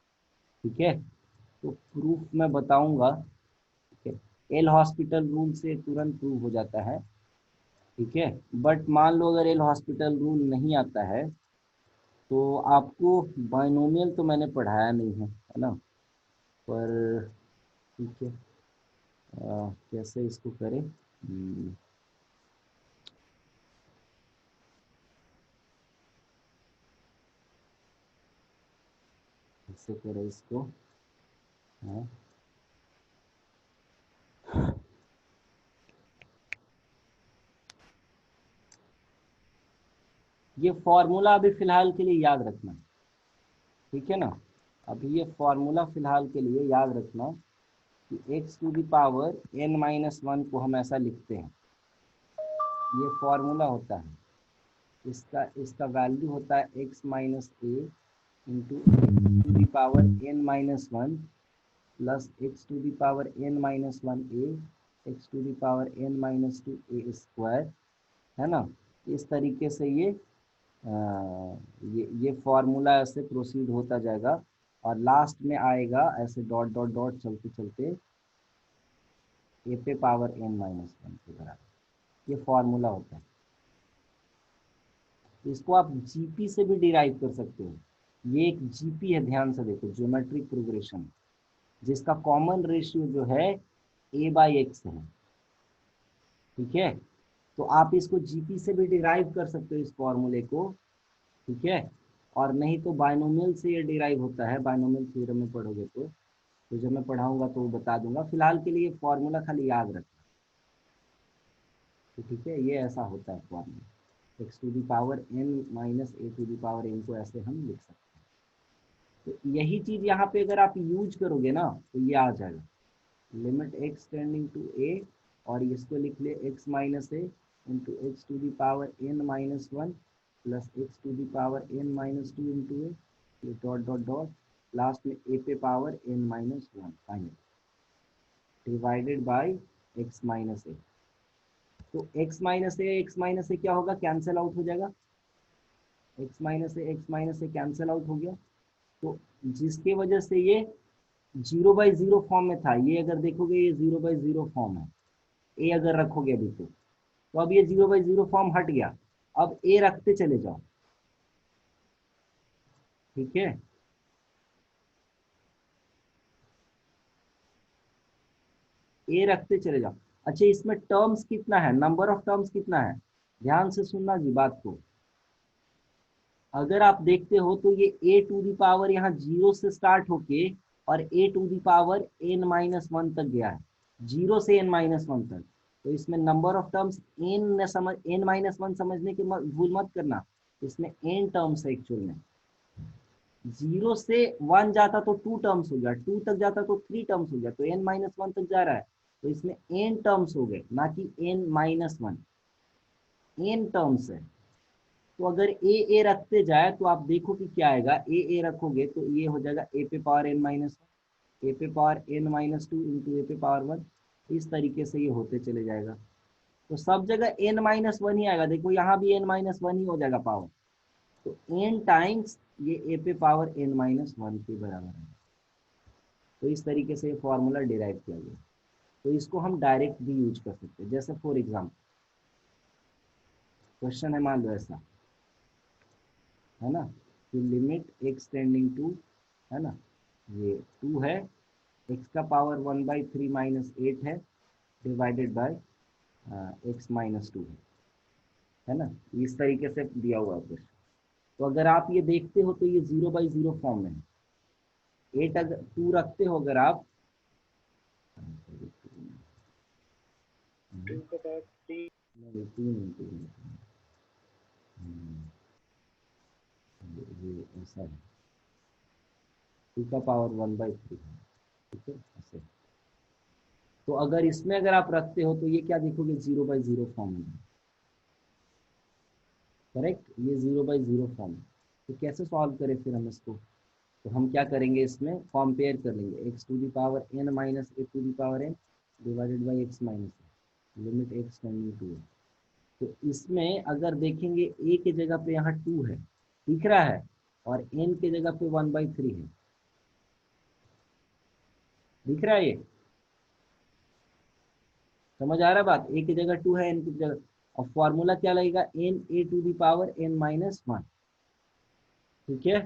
ठीक है, तो प्रूफ मैं बताऊंगा। ठीक है, एल हॉस्पिटल रूल से तुरंत प्रूव हो जाता है। ठीक है, बट मान लो अगर एल हॉस्पिटल रूल नहीं आता है तो आपको बाइनोमियल तो मैंने पढ़ाया नहीं है ना, पर ठीक है, कैसे इसको करें। कैसे करें इसको। हाँ, ये फॉर्मूला अभी फिलहाल के लिए याद रखना। ठीक है ना, अभी ये फॉर्मूला फिलहाल के लिए याद रखना कि x to the power n minus one को हम ऐसा लिखते हैं। ये फॉर्मूला होता है, इसका इसका वैल्यू होता है x minus a into to the power n minus one plus x to the power n minus one a x to the power n minus two a square, है ना। इस तरीके से ये फॉर्मूला ऐसे प्रोसीड होता जाएगा और लास्ट में आएगा ऐसे डॉट डॉट डॉट चलते चलते ए पे पावर n माइनस वन के बराबर। ये फॉर्मूला होता है। इसको आप जीपी से भी डिराइव कर सकते हो। ये एक जीपी है, ध्यान से देखो, ज्योमेट्रिक प्रोग्रेशन, जिसका कॉमन रेशियो जो है ए बाई एक्स है। ठीक है, तो आप इसको जीपी से भी डिराइव कर सकते हो इस फॉर्मूले को। ठीक है, और नहीं तो बाइनोमियल से ये डिराइव होता है, बाइनोमियल थ्योरम में पढ़ोगे तो जब मैं पढ़ाऊंगा तो बता दूंगा। फिलहाल के लिए फॉर्मूला खाली याद रखना। तो ठीक है, ये ऐसा होता है formula, x to the power n minus a to the power n को ऐसे हम लिख सकते हैं। तो यही चीज यहाँ पे अगर आप यूज करोगे ना तो ये आ जाएगा, limit x tending to a, और इसको लिख ले x minus a into x to the power n minus one plus x to the power n minus two into a, ये डॉट डॉट डॉट, लास्ट में ए पे power n minus one final divided by x minus a. तो एक्स माइनस ए क्या होगा, कैंसिल आउट हो जाएगा। एक्स माइनस ए कैंसिल आउट हो गया, तो जिसके वजह से ये जीरो बाई जीरो फॉर्म में था। ये अगर देखोगे ये जीरो बाई जीरो फॉर्म है, ए अगर रखोगे अभी तो अब ये जीरो बाई जीरो फॉर्म हट गया। अब ए रखते चले जाओ। ठीक है, ए रखते चले जाओ। अच्छा, इसमें टर्म्स कितना है, नंबर ऑफ टर्म्स कितना है, ध्यान से सुनना जी बात को। अगर आप देखते हो तो ये ए टू दी पावर यहाँ जीरो से स्टार्ट होके और a to the power n minus one तक गया है, जीरो से एन माइनस वन तक। तो इसमें नंबर ऑफ टर्म्स एन समझ, एन माइनस वन समझने की भूल मत करना, इसमें एन टर्म्स है एक्चुअल में। जीरो से वन जाता तो टू टर्म्स हो गया, टू तक जाता तो थ्री टर्म्स हो गया, तो एन माइनस वन तक जा रहा है, तो इसमें एन टर्म्स हो गए, ना कि n minus one, n terms है। तो अगर ए रखते जाए तो आप देखो कि क्या आएगा, ए रखोगे तो ये हो जाएगा ए पे power n minus one, a पे power n minus two into a पे पावर वन। इस तरीके से ये होते चले जाएगा, तो सब जगह एन माइनस वन ही आएगा। देखो यहाँ भी एन माइनस वन ही हो जाएगा पावर, तो एन टाइम्स ये ए पे पावर एन माइनस वन के बराबर है। तो इस तरीके से ये फॉर्मूला डिराइव किया गया। तो इसको हम डायरेक्ट भी यूज कर सकते हैं। जैसे फॉर एग्जाम्पल क्वेश्चन है, मान लो ऐसा है ना, कि लिमिट एक्स टेंडिंग टू, है ना, ये टू है, एक्स का power one by three minus eight है divided by x minus two है ना। इस तरीके से दिया हुआ है क्वेश्चन। तो अगर आप ये देखते हो तो ये जीरो बाई जीरो फॉर्म में है। एट अगर टू रखते हो अगर आप, टू का पावर थ्री। नहीं, टू नहीं, टू नहीं, ये ऐसा है, टू का पावर वन बाई थ्री। ठीक है, ऐसे। तो अगर इसमें अगर आप रखते हो तो ये क्या देखोगे, जीरो बाई जीरो फॉर्म में, करेक्ट, ये जीरो बाई जीरो फॉर्म है। तो कैसे सॉल्व करें फिर हम इसको, तो हम क्या करेंगे, इसमें कंपेयर कर लेंगे x to the power n minus a to the power n divided by x minus, limit x tending to. तो इसमें अगर देखेंगे ए के जगह पे यहाँ 2 है, दिख रहा है, और एन के जगह पे 1/3 है, दिख रहा है ये, समझ आ रहा है बात, ए की जगह 2 है, एन की जगह, और फॉर्मूला क्या लगेगा, n a to the power n minus one, ठीक है,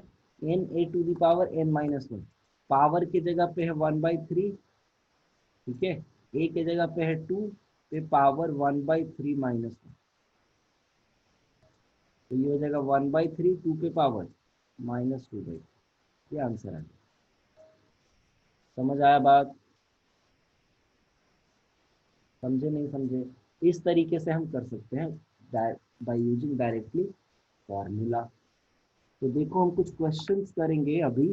n a to the power n minus one, power की जगह पे है 1/3, ठीक है, ए के जगह पे है 2, पे पावर 1/3 माइनस वन, तो ये हो जाएगा 1/3, 2 पे पावर -2/3, ये आंसर है। समझ आया बात, समझे नहीं समझे, इस तरीके से हम कर सकते हैं बाय यूजिंग डायरेक्टली फॉर्मूला। तो देखो हम कुछ क्वेश्चंस करेंगे अभी,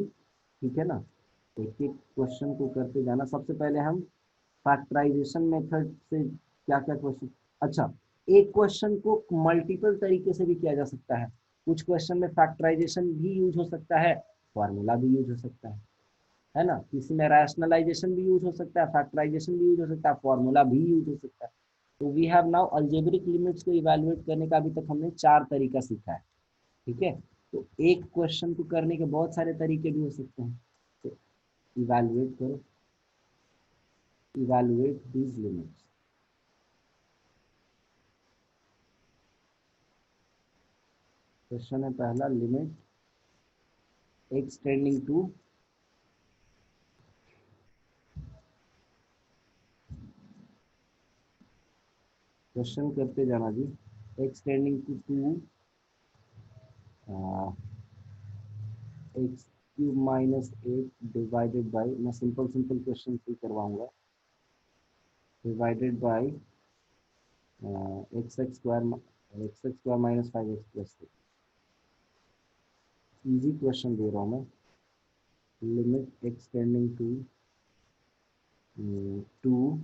ठीक है ना, एक एक क्वेश्चन को करते जाना। सबसे पहले हम फैक्टराइजेशन मेथड से क्या क्या क्वेश्चन, अच्छा, एक क्वेश्चन को मल्टीपल तरीके से भी किया जा सकता है, कुछ क्वेश्चन में फैक्टराइजेशन भी यूज हो सकता है, फॉर्मूला भी यूज हो सकता है ना, किसी में रैशनलाइजेशन भी यूज हो सकता है, फैक्टराइजेशन भी यूज हो सकता है, फॉर्मूला भी यूज हो सकता है। तो we have now algebraic limits को इवैल्यूएट करने का अभी तक हमने 4 तरीका सीखा है, ठीक है। तो एक क्वेश्चन को करने के बहुत सारे तरीके भी हो सकते हैं, तो इवैल्यूएट करो, इवैल्यूएट दीज लिमिट्स। क्वेश्चन है पहला, limit x tending to, question करते जाना जी, x tending to 2 x cube minus 8 divided by, मैं सिंपल सिंपल क्वेश्चन ही करवाऊंगा, divided by x square minus 5x plus 6। Easy question दे रहा हूँ मैं, limit x tending to 2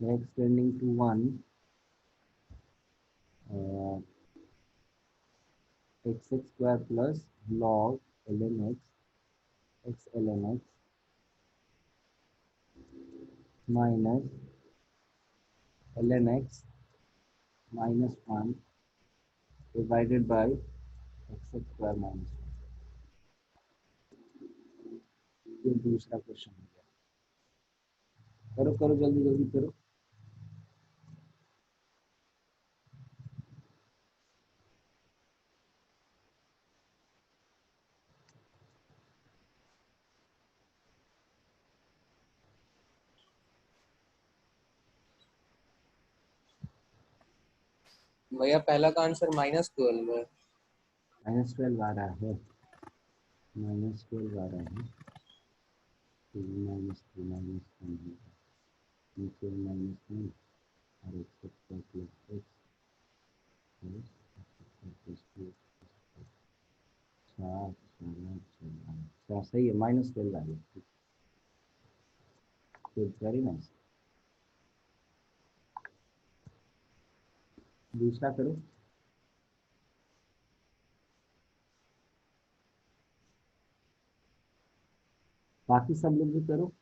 x tending to 1 x square plus log ln x ln x minus ln x minus 1 divided by x square minus 1। ये दूसरा क्वेश्चन हो गया, करो करो जल्दी जल्दी करो। भैया पहला का आंसर -12 है। -12 आ रहा है, -12 आ रहा है, -3 -3 नीचे -1 और x square plus x plus 2, अच्छा सही है, -12 आ गया, वेरी नाइस। दूसरा करो, बाकी सब लोग भी करो।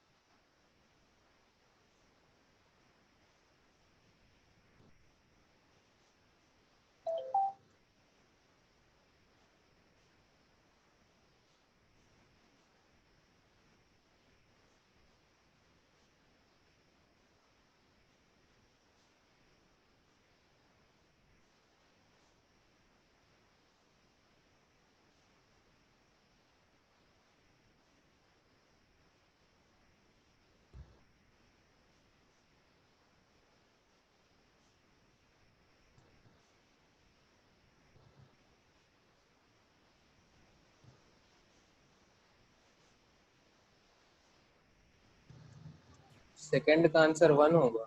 सेकंड का आंसर 1 होगा।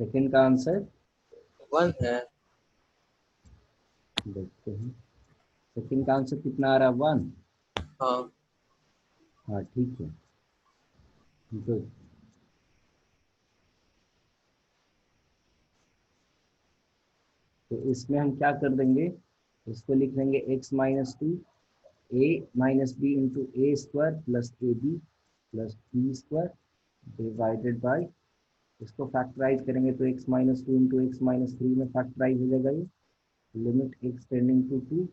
सेकंड का आंसर 1 है। देखते हैं, सेकंड का आंसर कितना आ रहा है, 1। हाँ। हाँ ठीक है, गुड। तो इसमें हम क्या कर देंगे, इसको लिख लेंगे x minus two a minus b into a square plus a b plus b square divided by, इसको फैक्टराइज करेंगे तो x minus two into x minus three में फैक्टराइज हो जाएगा ये, limit x tending to two,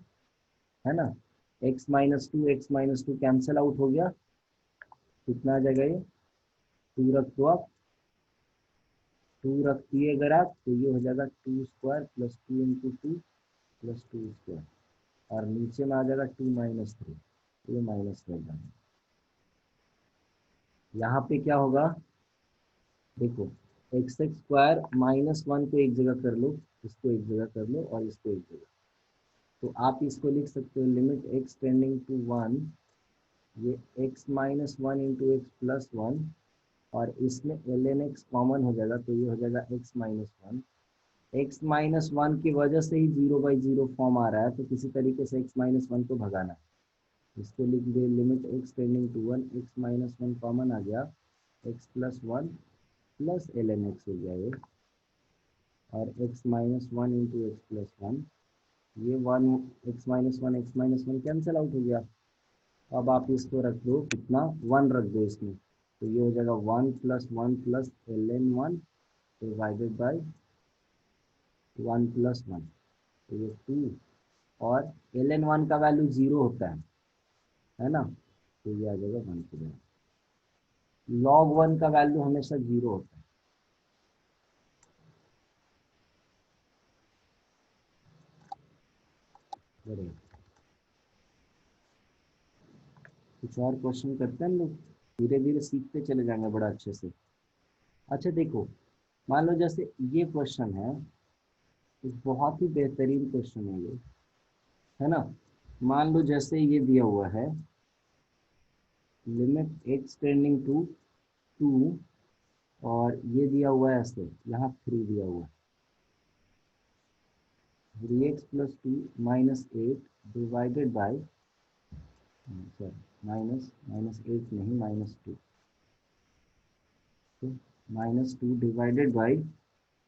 है ना। x minus two cancel out हो गया, कितना आ जाएगा ये, टू रख दो आप, टू रख दिए अगर आप तो ये हो जाएगा two square plus two into two plus two square, और नीचे में आ जाएगा टू माइनस थ्री, ये माइनस कर देंगे। यहाँ पे क्या होगा, देखो x x square minus one को एक जगह कर लो, इसको एक जगह कर लो और इसको एक जगह, तो आप इसको लिख सकते हो limit x tending to one, ये x minus one into x plus one, और इसमें एल एन एक्स कॉमन हो जाएगा तो ये हो जाएगा x minus one, x minus one की वजह से ही जीरो बाई जीरो फॉर्म आ रहा है, तो किसी तरीके से एक्स माइनस वन को भगाना है, इसको लिख दे limit x tending to one, x minus one common आ गया, x plus one plus l n x हो गया ये, और x minus one into x plus one, ये one x minus one cancel out हो गया। अब आप इसको रख दो कितना, वन रख दो इसमें, तो ये हो जाएगा one plus l n one divided by one plus one, तो ये टू, और एल एन वन का वैल्यू जीरो होता है ना, तो ये आ जाएगा वन की जगह, लॉग वन का वैल्यू हमेशा जीरो होता है। बढ़िया, कुछ और क्वेश्चन करते हैं हम लोग, धीरे धीरे सीखते चले जाएंगे बड़ा अच्छे से। अच्छा देखो, मान लो जैसे ये क्वेश्चन है, बहुत ही बेहतरीन क्वेश्चन है ये, है ना। मान लो जैसे ये दिया हुआ है limit x tending to two, और ये दिया हुआ है ऐसे, यहाँ थ्री दिया हुआ है, three x plus two minus eight divided by, sorry minus minus eight नहीं माइनस टू, तो माइनस टू डिवाइडेड बाई,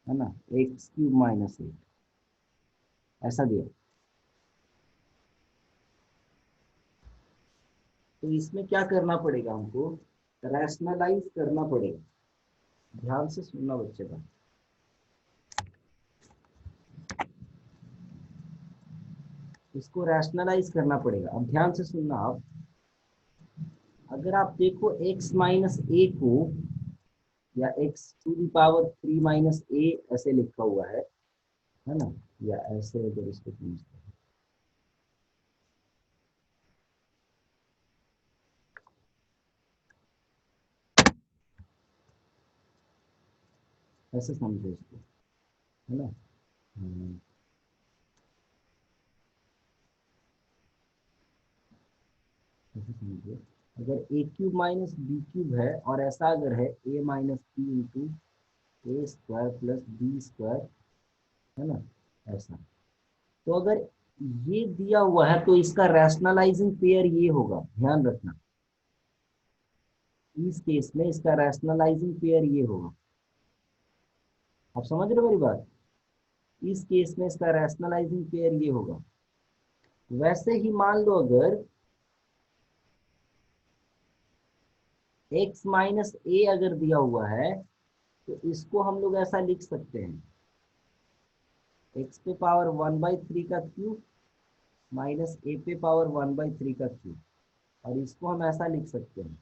है ना, एक्स क्यूब माइनस एट, ऐसा दिया। तो इसमें क्या करना पड़ेगा हमको, रैशनलाइज करना पड़ेगा, ध्यान से सुनना बच्चे का, इसको रैशनलाइज करना पड़ेगा। अब ध्यान से सुनना आप, अगर आप देखो x माइनस ए को, या x to the power three minus a ऐसे लिखा हुआ है ना, या ऐसे अगर इसको समझते हैं, ऐसे समझो इसको, है ना। ऐसे समझिए, अगर ए क्यूब माइनस बी क्यूब है, और ऐसा अगर है ए minus b into a square plus b square, है ना, ऐसा, तो अगर ये दिया हुआ है तो इसका रैशनलाइजिंग पेयर ये होगा, ध्यान रखना, इस केस में इसका रैशनलाइजिंग पेयर ये होगा। आप समझ रहे हो मेरी बात, इस केस में इसका रैशनलाइजिंग पेयर ये होगा। वैसे ही मान लो अगर x माइनस ए अगर दिया हुआ है, तो इसको हम लोग ऐसा लिख सकते हैं, x पे पावर वन बाई थ्री का क्यूब माइनस ए पे पावर वन बाई थ्री का क्यूब, और इसको हम ऐसा लिख सकते हैं,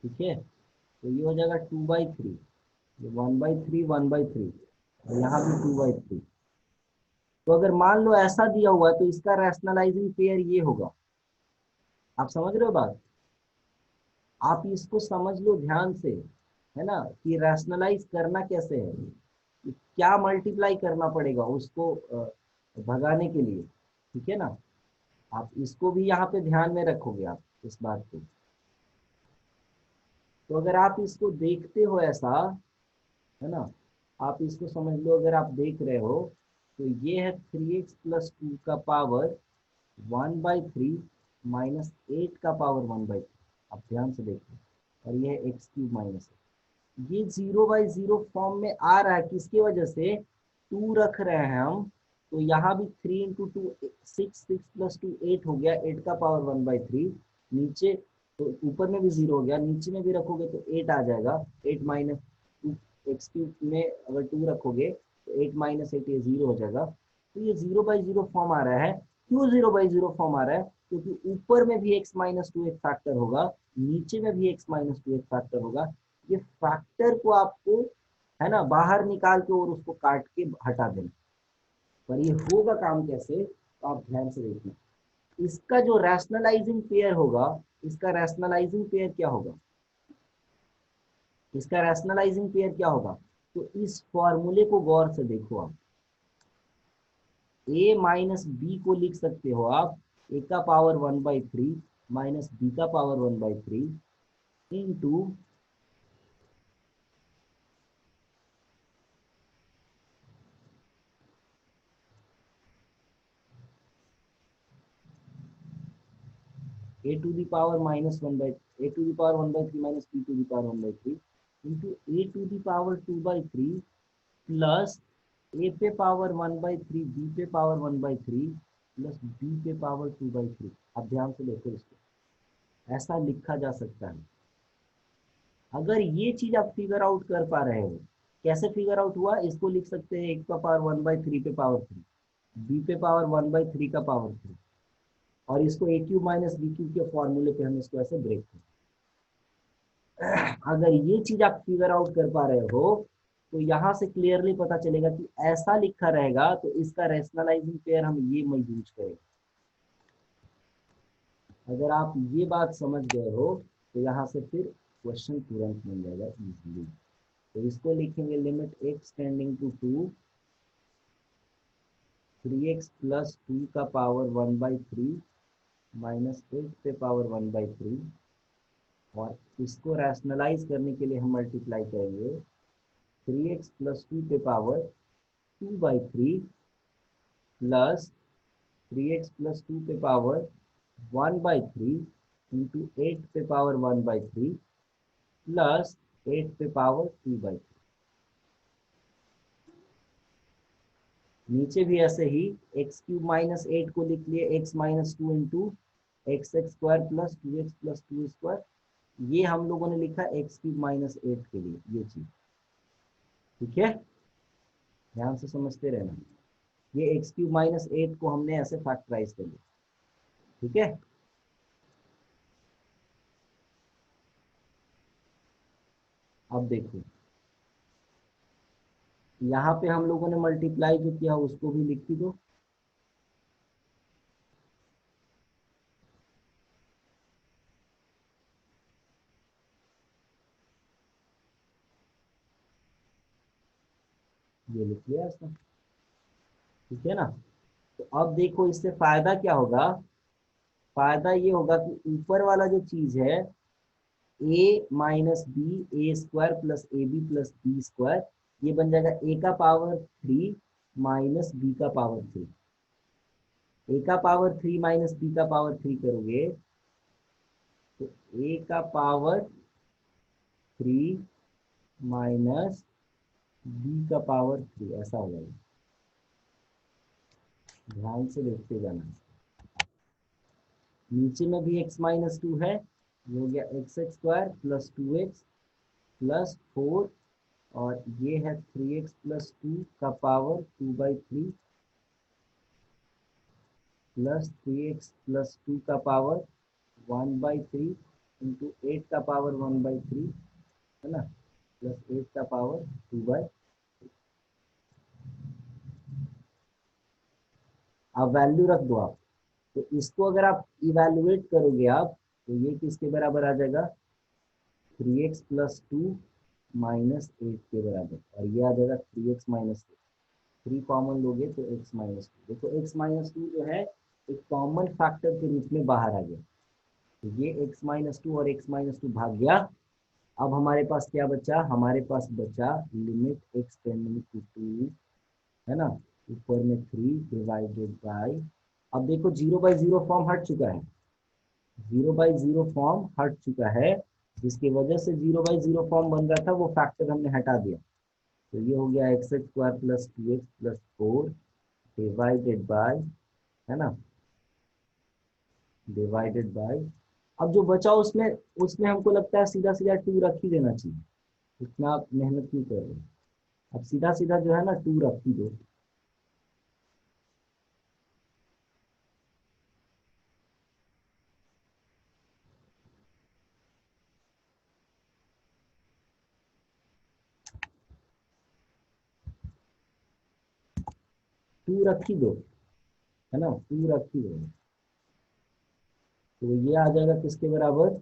ठीक है, तो ये हो जाएगा two by three, one by three, और यहाँ भी टू बाई थ्री। तो अगर मान लो ऐसा दिया हुआ है तो इसका रैशनलाइजिंग पेयर ये होगा। आप समझ रहे हो बात, आप इसको समझ लो ध्यान से, है ना, कि रैशनलाइज करना कैसे है, कि क्या मल्टीप्लाई करना पड़ेगा उसको भगाने के लिए, ठीक है ना। आप इसको भी यहाँ पे ध्यान में रखोगे आप इस बात को। तो अगर आप इसको देखते हो ऐसा, है ना, आप इसको समझ लो, अगर आप देख रहे हो तो ये है थ्री एक्स प्लस टू का power one by three minus eight का पावर वन बाई थ्री, आप ध्यान से देखो, और ये है एक्स क्यूब माइनस, ये जीरो बाई जीरो फॉर्म में आ रहा है किसकी वजह से, 2 रख रहे हैं हम, तो यहाँ भी 3 इंटू टू 6, 6 प्लस 2 8 हो गया, 8 का पावर 1/3। नीचे तो ऊपर में भी 0 हो गया, नीचे में भी रखोगे तो 8 आ जाएगा। 8 माइनस टू, एक्स क्यूब में अगर 2 रखोगे तो 8 माइनस 8 ये 0 हो जाएगा। तो ये 0/0 फॉर्म आ रहा है। क्यों 0/0 फॉर्म आ रहा है? क्योंकि ऊपर में भी x-2 एक फैक्टर होगा, नीचे में भी x-2 एक फैक्टर होगा। ये फैक्टर को आपको, है ना, बाहर निकाल के और उसको काट के हटा देना। पर ये होगा काम कैसे, तो आप ध्यान से देखना। इसका जो रैशनलाइजिंग पेयर होगा, इसका रैशनलाइजिंग पेयर क्या होगा, इसका रैशनलाइजिंग पेयर क्या होगा? तो इस फॉर्मूले को गौर से देखो आप। a माइनस बी को लिख सकते हो आप a का पावर 1/3 माइनस b का power 1/3 into a to the power minus 1/, a to the power 1/3 minus b to the power 1/3 into a to the power 2/3 plus a पे पावर 1/3 b पे पावर 1/3 प्लस b पे पावर 2/3। अब ध्यान से देखो, इसको ऐसा लिखा जा सकता है। अगर ये चीज आप फिगर आउट कर पा रहे हो, कैसे फिगर आउट हुआ, इसको लिख सकते हैं एक का पावर 1/3 पे पावर 3, बी पे पावर 1/3 का पावर 3, और इसको ए क्यूब माइनस बी क्यूब के फॉर्मूले पे हम इसको ऐसे ब्रेक करें। अगर ये चीज आप फिगर आउट कर पा रहे हो, तो यहाँ से क्लियरली पता चलेगा कि ऐसा लिखा रहेगा तो इसका रैशनलाइजिंग पेयर हम ये में यूज करेंगे। अगर आप ये बात समझ गए हो तो यहाँ से फिर क्वेश्चन तुरंत मिल जाएगा इजीली। तो इसको लिखेंगे limit x tending to 2 3x plus 2 का पावर 1/3 माइनस 8 पे पावर 1/3, और इसको रैशनलाइज करने के लिए हम मल्टीप्लाई करेंगे 3x प्लस 2 पे पावर 2/3 प्लस 3x प्लस 2 पे पावर 1/3 इंटू 8 पे पावर 1/3 प्लस 8 पे पावर 2/3। नीचे भी ऐसे ही एक्स क्यूब माइनस 8 को लिख लिए x minus 2 into x² plus 2x plus 2²। ये हम लोगों ने लिखा एक्स क्यूब माइनस 8 के लिए ये चीज, ठीक है, ध्यान से समझते रहना। ये एक्स क्यूब माइनस 8 को हमने ऐसे फैक्टराइज कर लिया, ठीक है। अब देखो यहाँ पे हम लोगों ने मल्टीप्लाई जो किया उसको भी लिख दो। ये लिख लिया ऐसा, ठीक है ना। तो अब देखो इससे फायदा क्या होगा, फायदा ये होगा कि ऊपर वाला जो चीज है a minus b a square plus a b plus b square, ये बन जाएगा a का पावर 3 माइनस b का पावर 3। a का पावर 3 माइनस b का पावर 3 करोगे तो a का पावर 3 माइनस b का पावर 3 ऐसा हो जाएगा। ध्यान से देखते जाना। नीचे में भी x माइनस 2 है, ये हो गया x² प्लस 2x प्लस 4, और ये है 3x प्लस 2 का पावर 2/3 प्लस 3x प्लस 2 का पावर 1/3 इंटू 8 का पावर 1/3, है ना, प्लस 8 का पावर 2/। अब वैल्यू रख दो आप, तो इसको अगर आप इवेलुएट करोगे आप, तो ये किसके बराबर आ जाएगा, 3x प्लस 2 माइनस 8 के बराबर, और ये आ जाएगा 3x माइनस 3 कॉमन लोगे तो x माइनस 2। देखो x माइनस 2 जो है एक कॉमन फैक्टर के रूप में बाहर आ गया, तो ये x माइनस 2 और x माइनस 2 भाग गया। अब हमारे पास क्या बचा, हमारे पास बचा लिमिट x टेंडिंग टू 2, है ना, ऊपर में 3 डिवाइडेड बाय, अब देखो 0/0 फॉर्म हट चुका है, 0/0 फॉर्म हट चुका है, जिसकी वजह से 0/0 फॉर्म बन रहा था वो फैक्टर हमने हटा दिया। तो ये हो गया x x square plus 2x plus 4 divided by, है ना, डिवाइडेड बाय, अब जो बचा उसमें उसमें हमको लगता है सीधा सीधा 2 रख ही देना चाहिए, इतना आप मेहनत क्यों कर रहे हो। अब सीधा सीधा जो है ना 2 रख ही दो। टू रख ही दो, है ना, 2 रख ही दो। तो ये आ जाएगा किसके बराबर,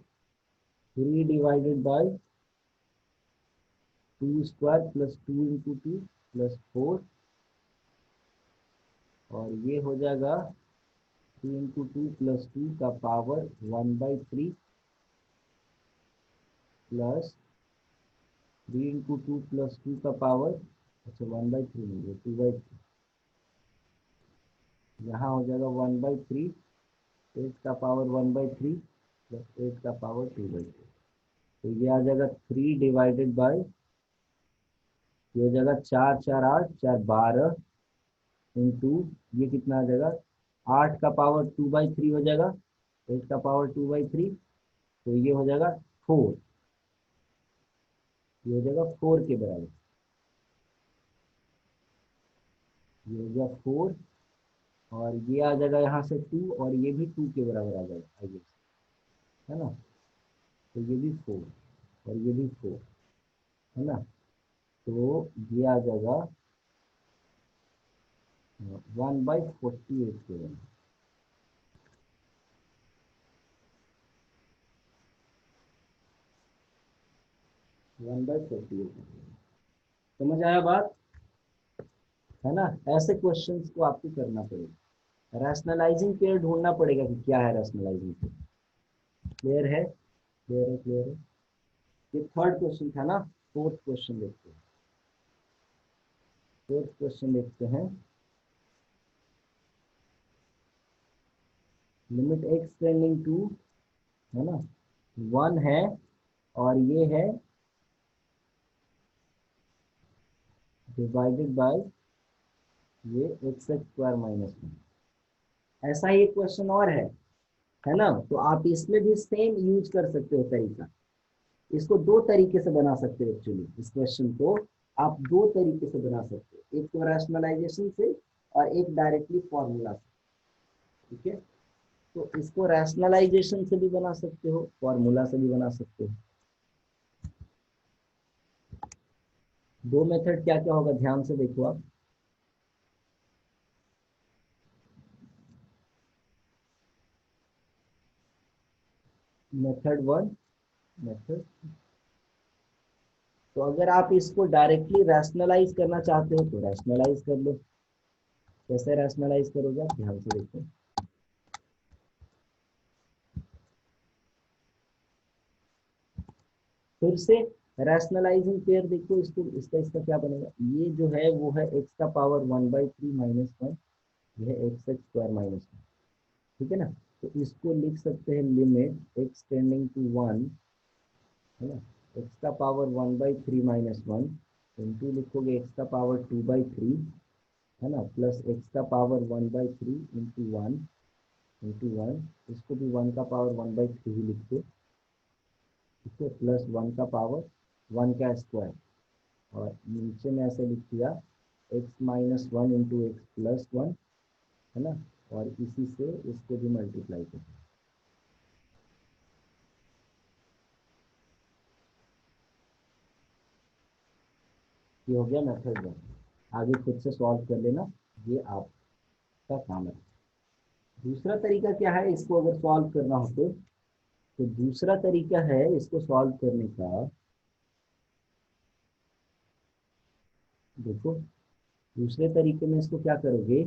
3 divided by 2 square plus 2 × 2 plus 4, और ये हो जाएगा 3 × 2 प्लस 2 का पावर 1/3 प्लस 3 × 2 प्लस 2 का पावर, अच्छा 1/3 नहीं है 2/3, यहाँ हो जाएगा 1/3, 8 का पावर 1/3 प्लस 8 का पावर 2/3। तो ये आ जाएगा 3 डिवाइडेड बाय, ये हो जाएगा 4 4 8 4 12 इंटू, ये कितना आ जाएगा, 8 का पावर 2/3 हो जाएगा, 8 का पावर 2/3, तो ये हो जाएगा 4, ये हो जाएगा 4 के बराबर, ये हो गया 4, और ये आ जाएगा यहाँ से 2, और ये भी 2 के बराबर आ जाएगा आगे, है ना, तो ये भी 4 और ये भी 4, है ना, तो ये आ जाएगा 1/48 के बराबर, 1/48। समझ आया बात, है ना। ऐसे क्वेश्चंस को आपको करना पड़ेगा, रैशनलाइजिंग पेयर ढूंढना पड़ेगा कि क्या है रैशनलाइजिंग पेयर। क्लियर है, क्लियर है, क्लियर है। ये थर्ड क्वेश्चन था ना, फोर्थ क्वेश्चन देखते हैं, फोर्थ क्वेश्चन देखते हैं। लिमिट एक्स टेंडिंग टू, है ना, 1 है, और ये है डिवाइडेड बाय ये एक्स एक्स स्क्वायर माइनस 1। ऐसा ही एक क्वेश्चन और है ना, तो आप इसमें भी सेम यूज कर सकते हो तरीका। इसको दो तरीके से बना सकते हो, एक्चुअली इस क्वेश्चन को आप दो तरीके से बना सकते हो, एक तो रैशनलाइजेशन से और एक डायरेक्टली फॉर्मूला से। ठीक है, तो इसको रैशनलाइजेशन से भी बना सकते हो, फॉर्मूला से भी बना सकते हो। दो मेथड क्या क्या होगा, ध्यान से देखो आप। मेथड 1, मेथड, तो अगर आप इसको डायरेक्टली रैशनलाइज करना चाहते हो तो रैशनलाइज कर लो। कैसे रैशनलाइज करोगे आप, ध्यान से देखो। फिर से रैशनलाइजिंग पेयर देखो, इसको इसका इसका क्या बनेगा, ये जो है वो है एक्स का पावर 1/3 माइनस 1, ये है एक्स एक्स स्क्वायर माइनस 1। ठीक है ना, तो इसको लिख सकते हैं लिमिट एक्स टेंडिंग टू 1, है ना, एक्स का पावर 1/3 माइनस 1 इंटू लिखोगे एक्स का पावर 2/3, है ना, प्लस एक्स का पावर 1/3 इंटू 1 इंटू 1, इसको भी 1 का पावर 1/3 ही लिख दो। ठीक है, प्लस 1 का पावर 1 का स्क्वायर, और नीचे में ऐसे लिख दिया x minus 1 into x plus 1, है ना, और इसी से इसको भी मल्टीप्लाई कर, ये हो गया मेथड 1। आगे खुद से सॉल्व कर लेना, ये आपका काम है। दूसरा तरीका क्या है, इसको अगर सॉल्व करना हो तो दूसरा तरीका है इसको सॉल्व करने का, देखो दूसरे तरीके में इसको क्या करोगे,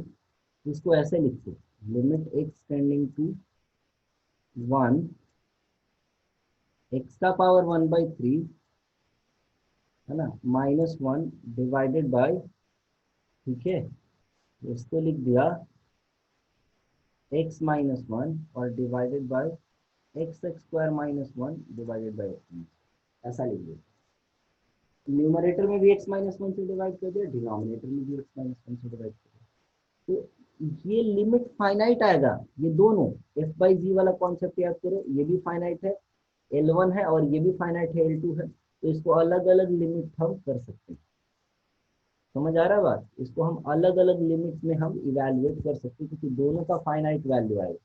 इसको ऐसे लिखो, लिमिट एक्स टेंडिंग टू 1, एक्स का पावर 1/3, है ना, माइनस 1 डिवाइडेड बाय, ठीक है, इसको लिख दिया एक्स माइनस 1 और divided by x x square minus 1 divided by, ऐसा लिख दिया। न्यूमरेटर में भी x माइनस वन से डिवाइड कर दिया, डिनोमिनेटर में भी x माइनस वन से डिवाइड कर दिया। तो ये लिमिट फाइनाइट आएगा, ये दोनों f बाई जी वाला कॉन्सेप्ट याद करो, ये भी फाइनाइट है, L1 है और ये भी फाइनाइट है, L2 है, तो इसको अलग अलग लिमिट हम कर सकते हैं। समझ आ रहा है बात? इसको हम अलग अलग लिमिट में हम इवेल्युएट कर सकते हैं क्योंकि दोनों का फाइनाइट वैल्यू आएगा।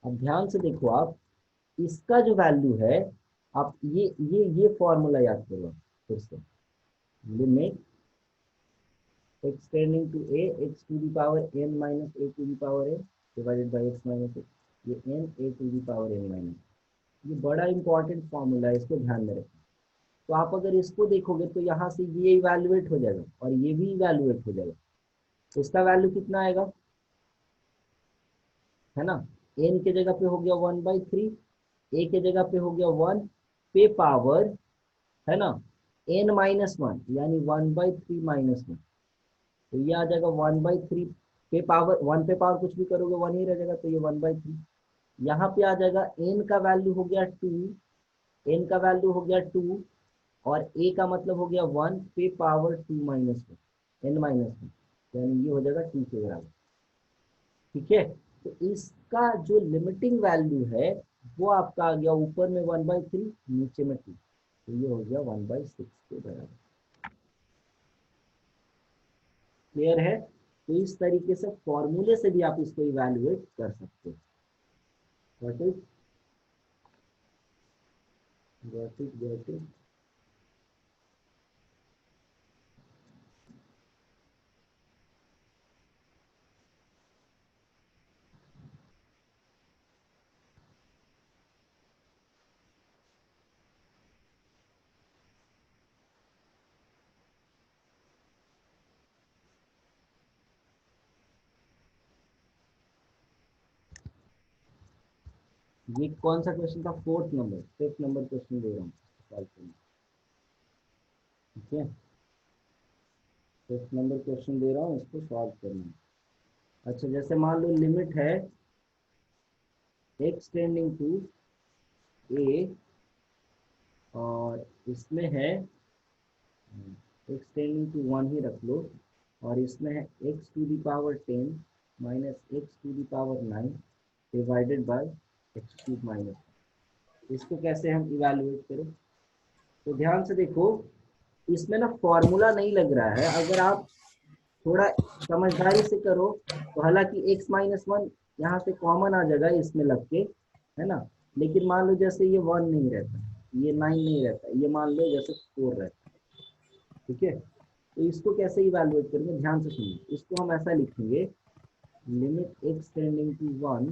अब ध्यान से देखो आप, इसका जो वैल्यू है, आप ये फॉर्मूला याद करो फिर से, limit x tending to a x to the power n minus a to the power n divided by x minus a, ये n a to the power n minus, ये बड़ा इंपॉर्टेंट फॉर्मूला है, इसको ध्यान में रखें। तो आप अगर इसको देखोगे तो यहाँ से ये इवैल्यूएट हो जाएगा और ये भी इवैल्यूएट हो जाएगा, तो इसका वैल्यू कितना आएगा, है ना, n के जगह पे हो गया 1/3, a के जगह पे हो गया 1 पे पावर, है ना, n माइनस वन यानी 1/3 माइनस वन, तो ये आ जाएगा 1/3 पे पावर, 1 पे पावर कुछ भी करोगे 1 ही रह जाएगा, तो ये 1/3। यहाँ पे आ जाएगा n का वैल्यू हो गया 2, n का वैल्यू हो गया 2 और a का मतलब हो गया 1 पे power 2 minus one, n minus one, यानी ये हो जाएगा 2 के बराबर। ठीक है, तो इसका जो लिमिटिंग वैल्यू है वो आपका आ गया ऊपर में 1/3, नीचे में 2, तो ये हो गया 1/6 के बराबर। क्लियर है? तो इस तरीके से फॉर्मूले से भी आप इसको इवैल्यूएट कर सकते हो। Got it, got it, got it. ये कौन सा क्वेश्चन था, fourth number, fifth number question दे रहा हूँ सॉल्व करना। ठीक है, फिफ्थ नंबर क्वेश्चन दे रहा हूँ, इसको सॉल्व करना। अच्छा, जैसे मान लो लिमिट है x टेंडिंग टू a और इसमें है x टेंडिंग टू 1 ही रख लो, और इसमें है x to the power 10 minus x to the power 9 divided by x cube minus, इसको कैसे हम इवैल्यूएट करें? तो ध्यान से देखो, इसमें ना फॉर्मूला नहीं लग रहा है, अगर आप थोड़ा समझदारी से करो तो हालांकि x माइनस वन यहाँ से कॉमन आ जाएगा इसमें लग के, है ना, लेकिन मान लो जैसे ये 1 नहीं रहता, ये 9 नहीं रहता, ये मान लो जैसे 4 रहता। ठीक है, तो इसको कैसे इवैल्यूएट करेंगे, ध्यान से सुनिए, इसको हम ऐसा लिखेंगे, लिमिट x टेंडिंग टू 1,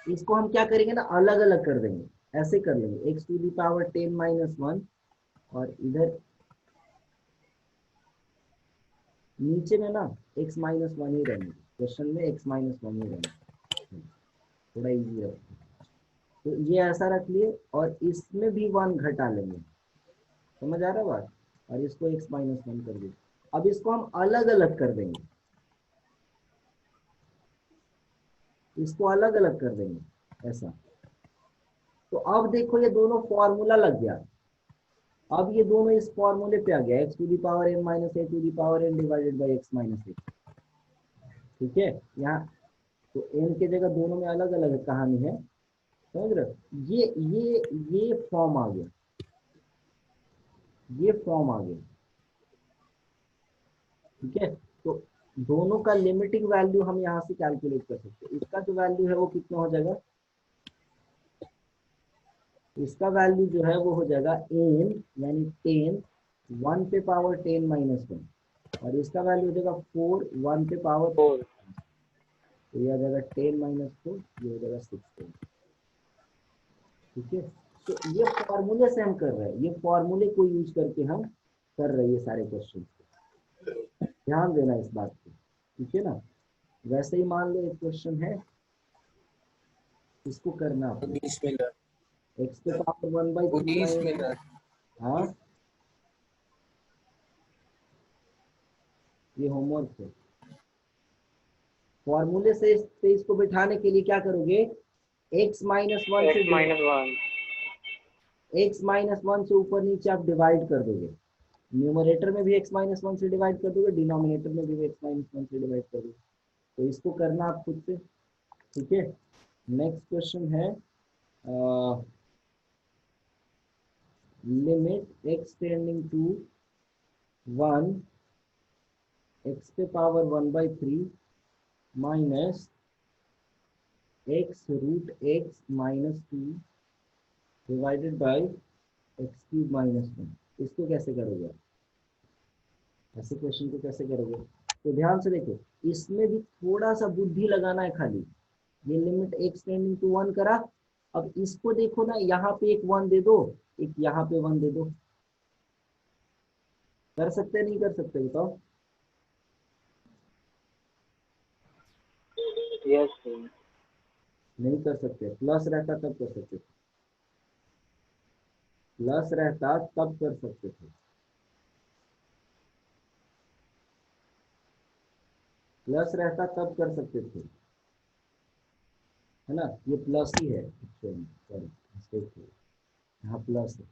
इसको हम क्या करेंगे ना, अलग अलग कर देंगे, ऐसे कर लेंगे x to the power 10 minus one, और इधर नीचे में ना x माइनस वन ही रहेंगे, क्वेश्चन में x माइनस वन ही रहेंगे, थोड़ा इजी है। तो ये ऐसा रख लिए और इसमें भी 1 घटा लेंगे, समझ आ रहा है बात, और इसको x माइनस वन कर दिए। अब इसको हम अलग अलग कर देंगे, इसको अलग अलग कर देंगे ऐसा। तो अब देखो ये दोनों फॉर्मूला लग गया, अब ये दोनों इस फॉर्मूले पे आ गया, x to the power n minus a to the power n divided by x minus a। ठीक है, यहाँ तो n के जगह दोनों में अलग अलग कहानी है, समझ रहे हो? ये फॉर्म आ गया, ये फॉर्म आ गया। ठीक है, तो दोनों का लिमिटिंग वैल्यू हम यहाँ से कैलकुलेट कर सकते हैं, इसका जो वैल्यू है वो कितना हो जाएगा, इसका वैल्यू जो है वो हो जाएगा n यानी 10 1 पे पावर 10 माइनस वन, और इसका वैल्यू हो जाएगा 4 1 पे पावर 4, तो ये आ जाएगा 10 माइनस 4, ये हो जाएगा 16। ठीक है, तो ये फॉर्मूले से हम कर रहे हैं, ये फॉर्मूले को यूज करके हम कर रहे हैं ये सारे क्वेश्चन, ध्यान देना इस बात पे। ठीक है ना, वैसे ही मान लो एक क्वेश्चन है, इसको करना आपने 20 मिनट, x पे पावर 1/3 19 माइनस, मिनट। हाँ ये होमवर्क है। फॉर्मूले से इसको बिठाने के लिए क्या करोगे, x माइनस वन से x minus one, x minus one से ऊपर नीचे आप डिवाइड कर दोगे, न्यूमरेटर में भी x माइनस वन से डिवाइड कर दोगे, डिनोमिनेटर में भी x माइनस वन से डिवाइड कर दोगे। तो इसको करना आप खुद से, ठीक है। नेक्स्ट क्वेश्चन है limit x tending to 1 x के power 1/3 minus x root x minus 2 divided by x cube minus 1। इसको कैसे करोगे आप, ऐसे क्वेश्चन को कैसे करोगे? तो ध्यान से देखो, इसमें भी थोड़ा सा बुद्धि लगाना है खाली। ये लिमिट x टेंडिंग टू 1 करा, अब इसको देखो ना, यहाँ पे एक 1 दे दो, एक यहाँ पे 1 दे दो। कर सकते नहीं कर सकते बताओ? यस। नहीं कर सकते। प्लस रहता तब कर सकते थे, प्लस रहता तब कर सकते थे। प्लस रहता तब कर सकते थे, है ना? ये प्लस ही है, सॉरी मिस्टेक है, यहाँ प्लस है,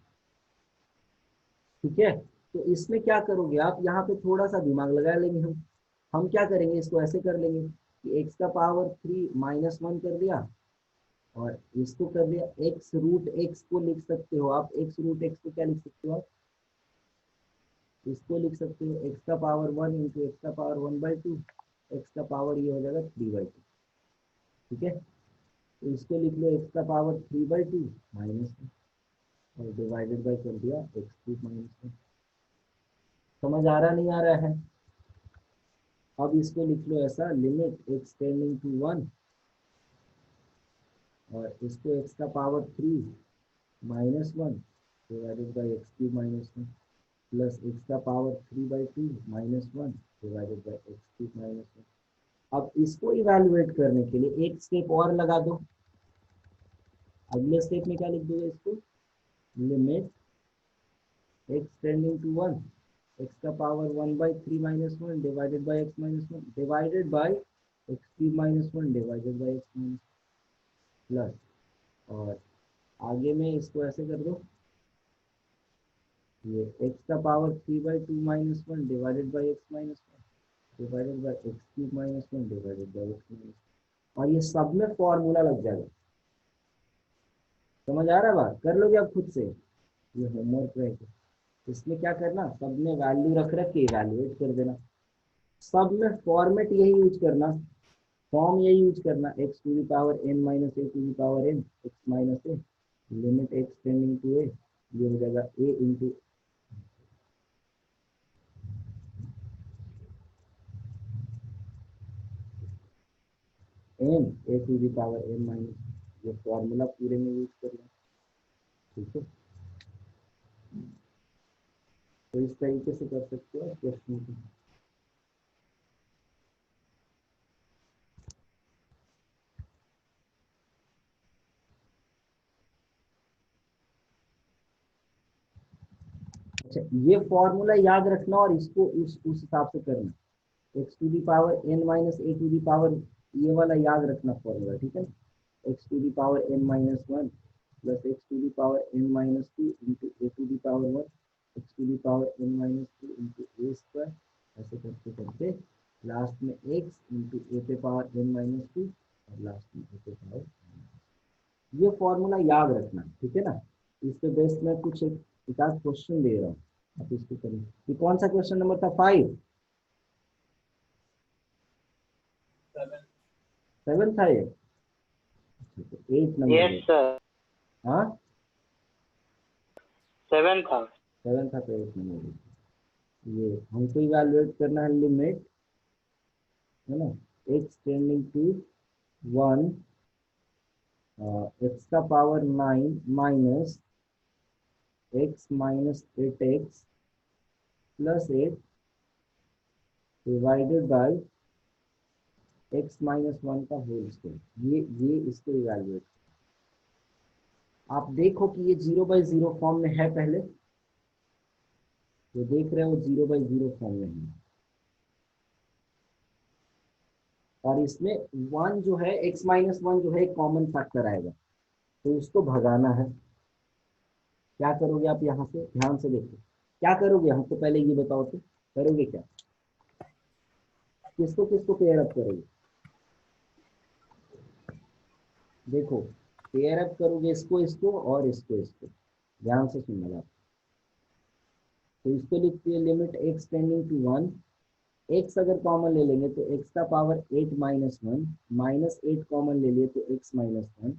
ठीक है। तो इसमें क्या करोगे आप, यहाँ पे थोड़ा सा दिमाग लगा लेंगे हम क्या करेंगे, इसको ऐसे कर लेंगे कि x का पावर 3 माइनस 1 कर दिया, और इसको कर दिया x रूट x को लिख सकते हो आप, x रूट x को क्या लिख सकते हो आप, इसको लिख सकते हो x का पावर 1 इंटू एक्स का पावर 1/2, x का पावर ये हो जाएगा 3/2, ठीक है। तो इसको लिख लो x का पावर 3/2 माइनस 1, और डिवाइडेड बाई कर दिया एक्स क्यूब माइनस 1। समझ आ रहा नहीं आ रहा है? अब इसको लिख लो ऐसा, लिमिट x टेंडिंग टू 1, और इसको x का power 3 minus 1 divided by x cube minus 1, plus x का power 3/2 minus 1 divided by x cube minus 1। अब इसको इवैल्यूएट करने के लिए एक स्टेप और लगा दो। अगले स्टेप में क्या लिख दोगे इसको, limit x tending to 1, x का power 1/3 minus 1 divided by x minus 1 divided by x cube minus 1 divided by x minus plus, और आगे में इसको ऐसे कर दो, ये x का power 3/2 minus 1 divided by x minus 1 divided by x cube minus 1 divided by x minus, और ये सब में फॉर्मूला लग जाएगा। समझ आ रहा है बात? कर लोगे आप खुद से, ये होमवर्क रहेगा। इसमें क्या करना, सब में वैल्यू रख रख के इवैल्यूएट कर देना। सब में फॉर्मेट यही यूज करना, फॉर्म यही यूज करना, x to the power n minus a to the power n x minus a, limit x tending to a, ये हो जाएगा a into n a to the power n minus, ये फॉर्मूला पूरे में यूज करना, ठीक है। तो इस तरीके से कर सकते हो क्वेश्चन को। अच्छा, ये फॉर्मूला याद रखना और इसको उस हिसाब से करना, x to the power n minus a to the power, ये वाला याद रखना फॉर्मूला, ठीक है। X to the power n minus 1 plus x to the power n minus 2 into a to the power 1 x to the power n minus 2 into a square, ऐसे करते करते लास्ट में एक्स इंटू ए पे पावर एन माइनस 2 और लास्ट में ए पे पावर, ये फॉर्मूला याद रखना, ठीक है ना। इसके बेस में कुछ एक आध क्वेश्चन दे रहा हूँ, आप इसको करिए। ये कौन सा क्वेश्चन नंबर था, 5 7 था ये, 8 नंबर यस है। सर, हाँ 7 था। 7 था तो 8 नंबर है। ये हमको इवैल्यूएट करना है लिमिट, है ना, x टेंडिंग टू 1 x का power 9 minus x minus 8x plus 8 divided by x minus 1 का होल स्क्वायर। ये इसको इवैल्यूएट, आप देखो कि ये 0/0 फॉर्म में है, पहले जो देख रहे हो 0/0 फॉर्म में है, और इसमें 1 जो है, x माइनस 1 जो है कॉमन फैक्टर आएगा, तो उसको भगाना है। क्या करोगे आप यहाँ से, ध्यान से देखो क्या करोगे, हमको पहले ये बताओ तो करोगे क्या, किसको किसको पेयर अप करोगे, देखो पेयर अप करोगे इसको इसको और इसको इसको, ध्यान से सुनना आप। तो इसको लिखते हैं limit x tending to 1, x अगर कॉमन ले लेंगे तो x का पावर 8 माइनस 1, माइनस 8 कॉमन ले लिए तो x minus 1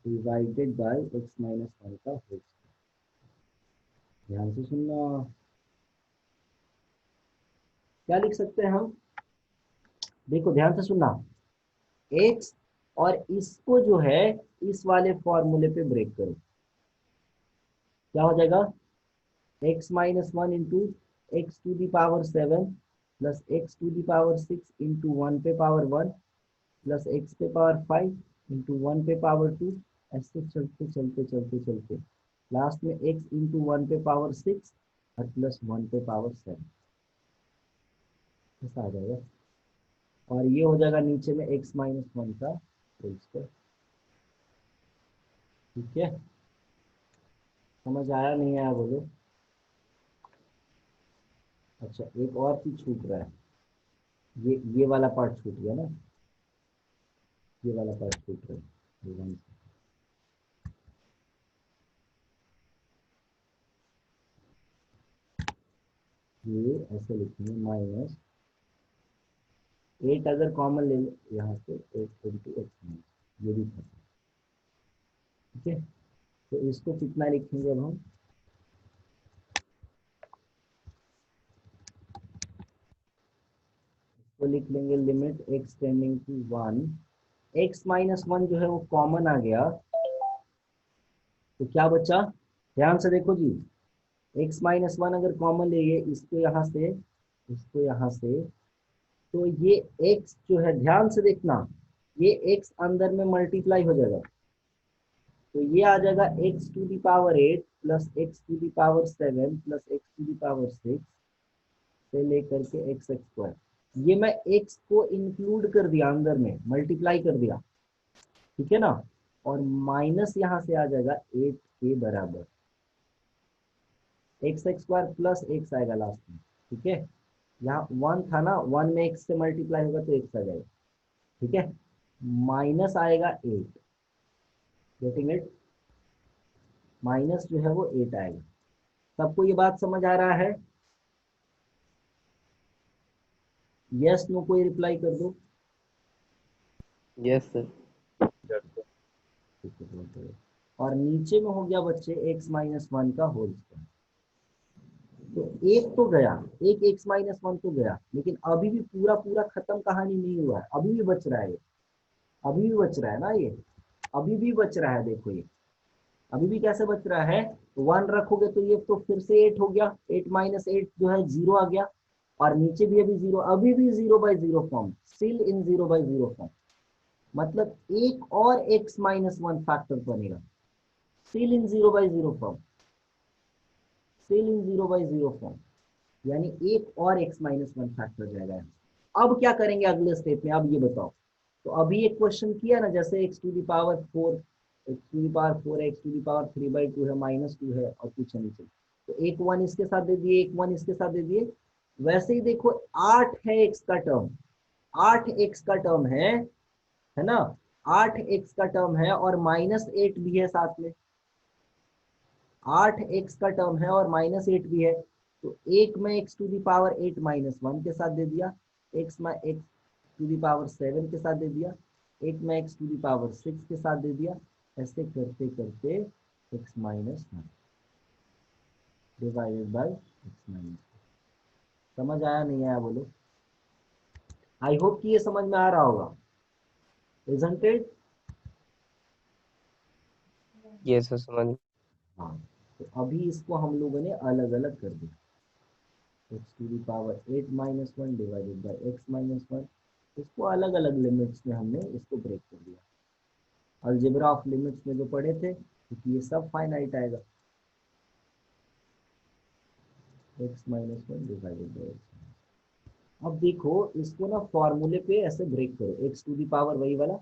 divided by x minus 1 का होल। ध्यान से सुनना, क्या लिख सकते हैं हम, देखो ध्यान से सुनना, x और इसको जो है इस वाले फॉर्मूले पे ब्रेक करो, क्या हो जाएगा, x minus 1 into x to the power 7 plus x to the power 6 into 1 पे पावर 1 प्लस एक्स पे पावर 5 इंटू 1 पे पावर 2, ऐसे चलते चलते चलते चलते लास्ट में x इंटू 1 पे पावर 6 और प्लस 1 पे पावर 7, ऐसा आ जाएगा। और ये हो जाएगा नीचे में x माइनस 1 का होल स्क्वायर। ठीक है, समझ आया नहीं आया बोलो। अच्छा एक और चीज छूट रहा है, ये वाला पार्ट छूट गया ना, ये वाला पार्ट छूट रहा है, ये ऐसे लिखेंगे माइनस 8 अगर कॉमन ले लो यहाँ से 8 इंटू एक्स, ये भी था। ठीक है, तो इसको कितना लिखेंगे अब हम, तो लिख लेंगे limit x tending to 1, x minus 1 जो है वो कॉमन आ गया, तो क्या बचा, ध्यान से देखो जी, x माइनस 1 अगर कॉमन ले इसको यहाँ से इसको यहाँ से, तो ये x जो है ध्यान से देखना, ये x अंदर में मल्टीप्लाई हो जाएगा, तो ये आ जाएगा x to the power 8 plus x to the power 7 plus x to the power 6 से लेकर के एक्स स्क्वायर, ये मैं x को इंक्लूड कर दिया अंदर में, मल्टीप्लाई कर दिया, ठीक है ना, और माइनस यहाँ से आ जाएगा 8 के बराबर एक्स स्क्वायर प्लस एक्स आएगा लास्ट में। ठीक है, यहाँ 1 था ना, 1 में x से मल्टीप्लाई होगा तो x आ जाएगा। ठीक है, माइनस आएगा 8, गेटिंग इट, माइनस जो है वो 8 आएगा। सबको ये बात समझ आ रहा है, यस नो कोई रिप्लाई कर दो। Yes sir. ठीक है, और नीचे में हो गया बच्चे x माइनस 1 का होल स्क्वायर, तो एक तो गया, एक x माइनस 1 तो गया, लेकिन अभी भी पूरा पूरा खत्म कहानी नहीं हुआ है, अभी भी बच रहा है ये, अभी भी बच रहा है ना ये, अभी भी बच रहा है, देखो ये अभी भी कैसे बच रहा है, 1 रखोगे तो ये तो फिर से 8 हो गया, 8 माइनस 8 जो है 0 आ गया, और नीचे भी अभी 0, अभी भी 0/0 फॉर्म, स्टिल इन 0/0 फॉर्म, मतलब एक और x माइनस 1 फैक्टर बनेगा, still in 0/0 form, still in 0/0 form, यानी एक और x माइनस 1 फैक्टर जाएगा। अब क्या करेंगे अगले स्टेप में, अब ये बताओ, तो अभी एक क्वेश्चन किया ना, जैसे x to the power 4, x to the power 4 है, एक्स टू दी पावर 3/2 है, -2 है और कुछ नहीं चाहिए, तो एक 1 इसके साथ दे दिए, एक 1 इसके साथ दे दिए, वैसे ही देखो 8 है x का टर्म, 8 x का टर्म है ना, 8 x का टर्म है और -8 भी है साथ में, 8 x का टर्म है और -8 भी है, तो एक में x to the power 8 minus 1 के साथ दे दिया, x में x टू दी पावर 7 के साथ दे दिया, एक में x टू दी पावर 6 के साथ दे दिया, ऐसे करते करते x minus 1 divided by x minus, समझ आया नहीं आया बोलो, आई होप कि ये समझ में आ रहा होगा, इजंट इट। यस सर समझ। हाँ, तो अभी इसको हम लोगों ने अलग अलग कर दिया, x to the power 8 minus 1 divided by x minus 1, इसको अलग अलग लिमिट्स में हमने इसको ब्रेक कर दिया, अलजेब्रा ऑफ लिमिट्स में जो पढ़े थे, क्योंकि ये सब फाइनाइट आएगा, x minus 1 divided by x. अब देखो इसको ना फॉर्मूले पे ऐसे ब्रेक करो, एक्स टू दी पावर वही वाला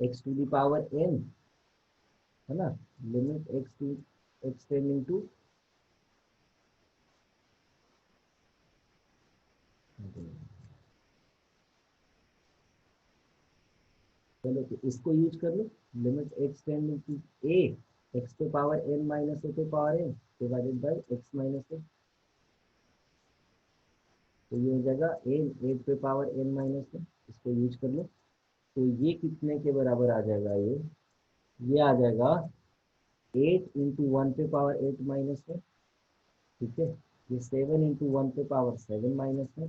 x to the power n, है ना, limit x to x tending to, चलो तो इसको यूज कर लो, limit x tending to a, x पे पावर n माइनस a पे power a divided by x minus a, तो ये हो जाएगा a पे पावर n माइनस a, इसको यूज कर लो। तो ये कितने के बराबर आ जाएगा, ये आ जाएगा 8 इंटू वन पे पावर 8 माइनस है, ठीक है। ये 7 इंटू वन पे पावर 7 माइनस है,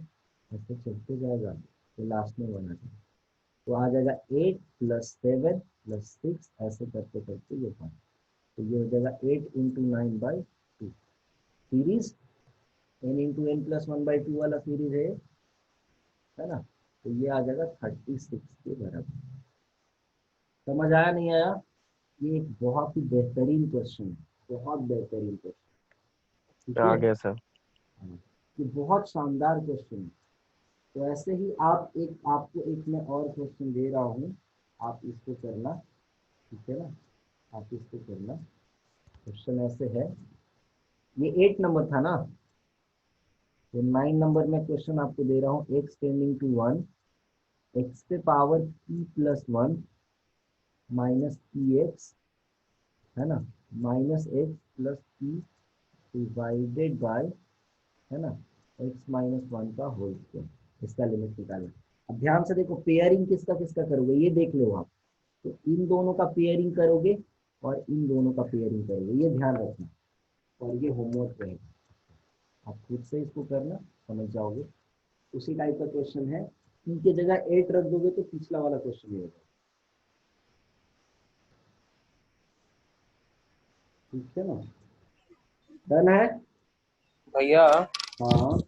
ऐसे चलते जाएगा तो लास्ट में 1 आ जाएगा। तो आ जाएगा 8 प्लस 7 प्लस 6, ऐसे करते करते ये 1। तो ये हो जाएगा 8 into 9/2 series, n into n plus 1/2 वाला सीरीज है ना। तो ये आ जाएगा 36 के बराबर। समझ आया नहीं आया? ये एक बहुत ही बेहतरीन क्वेश्चन है, बहुत बेहतरीन क्वेश्चन, ठीक आ है। गया सर। हाँ, ये बहुत शानदार क्वेश्चन है। तो ऐसे ही आप आपको एक मैं और क्वेश्चन दे रहा हूँ, आप इसको करना, ठीक है ना। आप इसको करना, क्वेश्चन ऐसे है, ये 8 नंबर था ना, तो 9 नंबर में क्वेश्चन आपको दे रहा हूँ, एक्स टेंडिंग टू 1, एक्स पे power p plus 1 minus P x, है ना, minus x plus P divided by, है ना, x माइनस 1 का होल स्क्वायर, इसका लिमिट निकालना। अब ध्यान से देखो, पेयरिंग किसका किसका करोगे ये देख लो आप। तो इन दोनों का पेयरिंग करोगे और इन दोनों का पेयरिंग करोगे, ये ध्यान रखना, और ये होमवर्क रहेगा, आप खुद से इसको करना, समझ जाओगे। उसी टाइप का क्वेश्चन है, p की जगह 8 रख दोगे तो पिछला वाला क्वेश्चन ये होगा, ठीक है ना। डन है? भैया हाँ,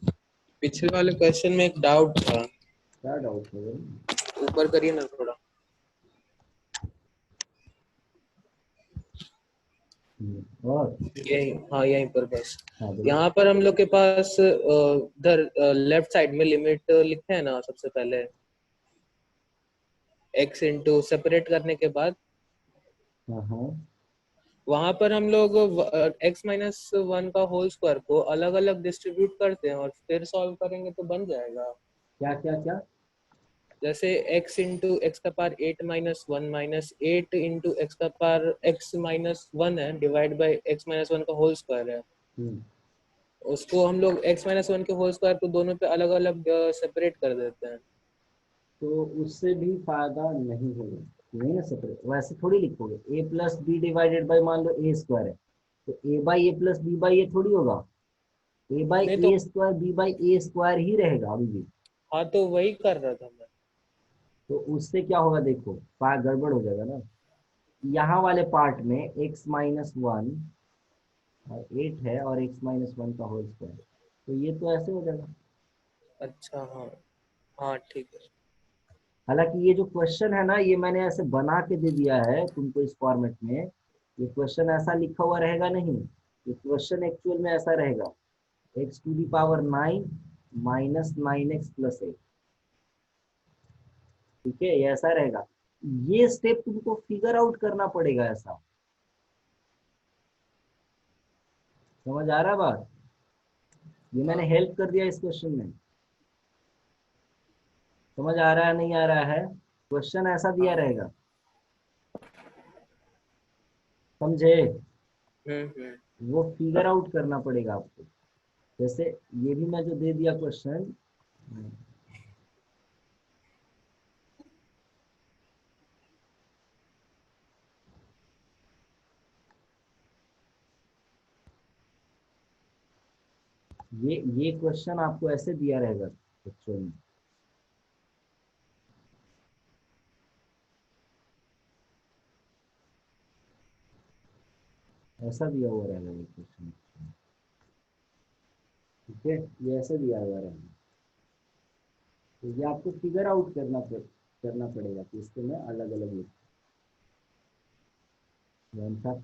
पिछले वाले क्वेश्चन में एक डाउट था, क्या डाउट है? ऊपर करिए ना थोड़ा। और यही, हाँ यहीं पर बस। हाँ बोलो। यहाँ पर हम लोग के पास इधर लेफ्ट साइड में लिमिट लिखते हैं ना सबसे पहले, x इंटू सेपरेट करने के बाद हाँ हाँ, वहां पर हम लोग x माइनस 1 का होल स्क्वायर को अलग अलग डिस्ट्रीब्यूट करते हैं और फिर सॉल्व करेंगे तो बन जाएगा। क्या क्या क्या? जैसे x इंटू एक्स का power 8 minus 1 minus 8 into x का पावर x माइनस 1 है डिवाइड बाई x माइनस 1 का होल स्क्वायर है, हम्म, उसको हम लोग x माइनस 1 के होल स्क्वायर को दोनों पे अलग अलग सेपरेट कर देते हैं। तो उससे भी फायदा नहीं होगा, नहीं ना सेपरेट, वैसे थोड़ी लिखोगे a plus b divided by, मान लो ए स्क्वायर है, तो a by a plus b by a थोड़ी होगा, a बाई नहीं तो, a square b by a square ही रहेगा अभी भी। हाँ तो वही कर रहा था मैं। तो उससे क्या होगा देखो, गड़बड़ हो जाएगा ना, यहाँ वाले पार्ट में x माइनस 1 और 8 है और x माइनस 1 का होल स्क्वायर, तो ये तो ऐसे हो जाएगा। अच्छा हाँ, हाँ ठीक है। हालांकि ये जो क्वेश्चन है ना, ये मैंने ऐसे बना के दे दिया है तुमको इस फॉर्मेट में, ये क्वेश्चन ऐसा लिखा हुआ रहेगा नहीं, ये क्वेश्चन एक्चुअल में ऐसा रहेगा, x to the power 9 minus 9x plus 8, ठीक है, ये ऐसा रहेगा। ये स्टेप तुमको फिगर आउट करना पड़ेगा ऐसा, समझ आ रहा बात? ये हाँ मैंने हेल्प कर दिया इस क्वेश्चन में, समझ आ रहा है नहीं आ रहा है? क्वेश्चन ऐसा दिया हाँ। रहेगा, समझे? हम्म। वो फिगर आउट करना पड़ेगा आपको। जैसे ये भी मैं जो दे दिया क्वेश्चन, ये क्वेश्चन आपको ऐसे दिया रहेगा बच्चों में, ऐसा दिया हुआ रहेगा ये क्वेश्चन, ठीक है, ये ऐसे दिया हुआ रहेगा। तो ये आपको फिगर आउट करना पड़ेगा कि इसको मैं अलग अलग लिखूँ,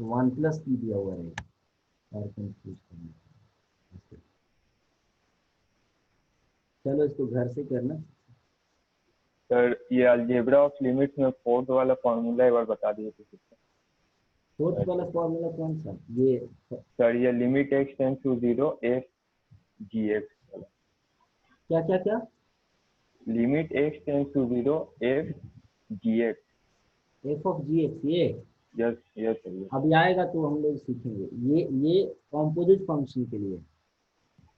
वन प्लस की दिया हुआ रहेगा और कंफ्यूज करना। चलो इसको घर से करना। सर ये अलजेब्रा ऑफ लिमिट्स में फोर्थ वाला फॉर्मूला एक बार बता दिए थे। फोर्थ वाला फॉर्मूला कौन सा, ये सर ये limit x tends to 0 f g x, क्या क्या क्या, limit x tends to 0 f g x। F of g x, ये यस यस सर yes। अभी आएगा तो हम लोग सीखेंगे। ये कॉम्पोजिट फंक्शन के लिए।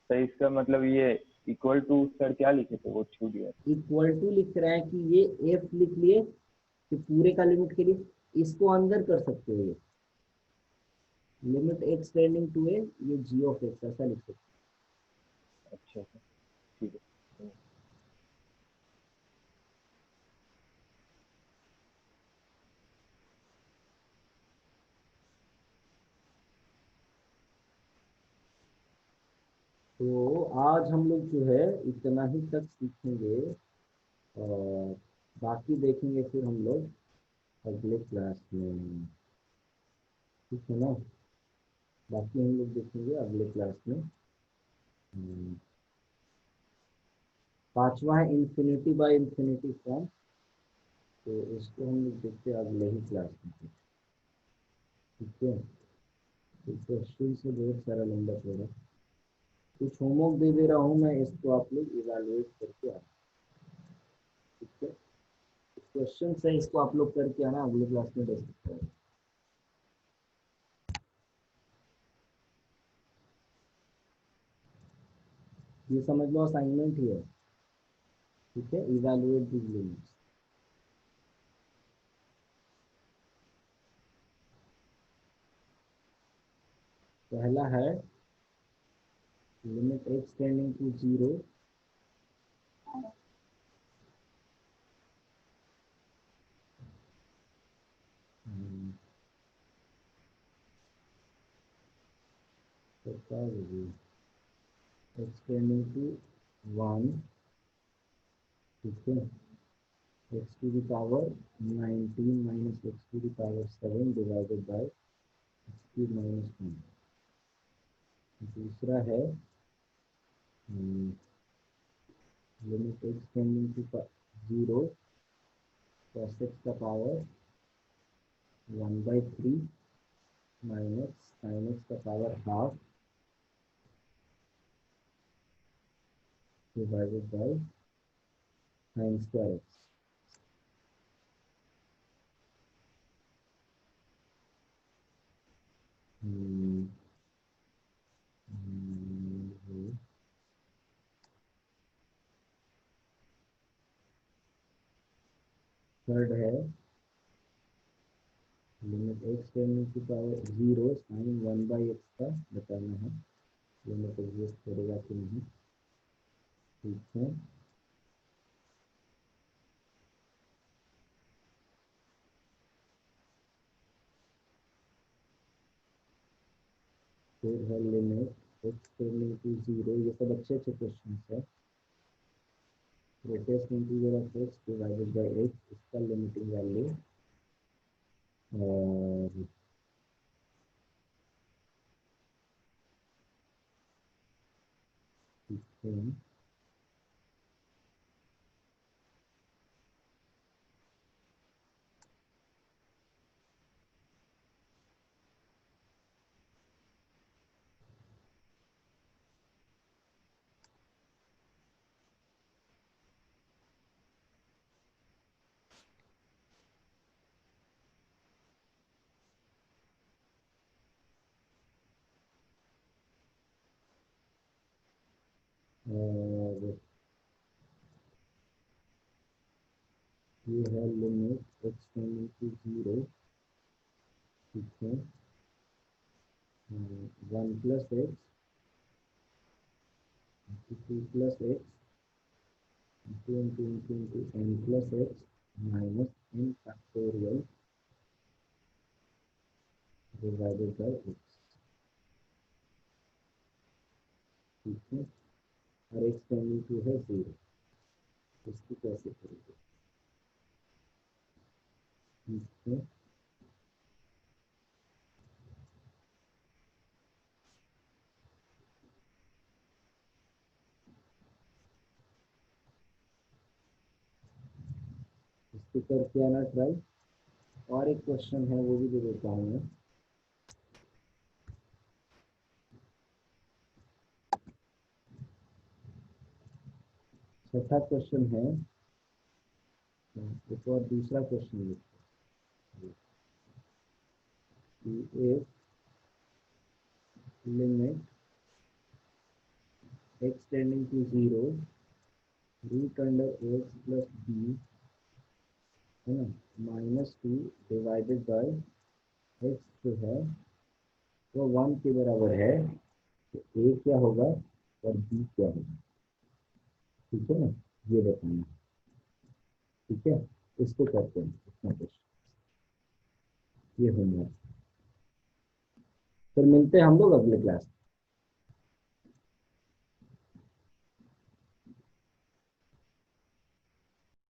तो इसका मतलब ये इक्वल टू सर क्या लिखे थे वो छूट गया। इक्वल टू लिख रहे हैं कि ये एफ लिख लिए कि पूरे का लिमिट के लिए, इसको अंदर कर सकते हो, ये limit x tending to a, ये जी ऑफ एक्स ऐसा लिख सकते अच्छा सर ठीक है। हो। तो आज हम लोग जो है इतना ही तक सीखेंगे, और बाकी देखेंगे फिर हम लोग अगले क्लास में, ठीक है ना। बाकी हम लोग देखेंगे अगले क्लास में। पांचवा है इंफिनिटी बाय इंफिनिटी फॉर्म, तो इसको हम लोग देखते हैं अगले ही क्लास में, ठीक है। तो क्वेश्चन से बहुत सारा नंबर होगा, कुछ होमवर्क दे दे रहा हूँ मैं, इसको आप लोग इवेलुएट करके आना, ठीक है। क्वेश्चन है, इसको आप लोग करके आना, अगले क्लास में देख सकते हैं। ये समझ लो असाइनमेंट ही है, ठीक है। इवेलुएट दिस लिमिट्स, पहला है limit x tending to 0, x tending to 1, ठीक है। X to the power 19 minus x to the power 7 divided by x cube minus 1। दूसरा है limit x tending to 0 cos x का पावर 1/3 माइनस sin x का पावर half divided by sin square x। Third है limit x tending to power 0 sin 1/x का बताना है, लिमिट एग्जिस्ट करेगा कि नहीं, ठीक है। फिर है लिमिट एक्स टेंडिंग टू 0, ये सब अच्छे अच्छे क्वेश्चन है। Greatest integer of x divided by x, इसका लिमिटिंग वैल्यू, और ठीक है। और ये है लिमिट एक्स टेंडिंग टू 0, ठीक है। 1 + x 2 + x into n + x minus n factorial divided by x, ठीक है। और एक्स टेंडिंग टू है 0, इसको कैसे करेंगे, ठीक है। इसको करके आना ट्राई। और एक क्वेश्चन है वो भी दे देता हूँ मैं, छठा क्वेश्चन है, एक और दूसरा क्वेश्चन लिखते हैं कि एक limit x tending to 0 root under x plus b है ना -2 डिवाइडेड बाय एक्स जो है वो 1 के बराबर है, तो a क्या होगा और b क्या होगा, ठीक है ना, ये बताना। ठीक है, इसको करते हैं इतना क्वेश्चन, ये होमवर्क। फिर मिलते हैं हम लोग अगले क्लास में।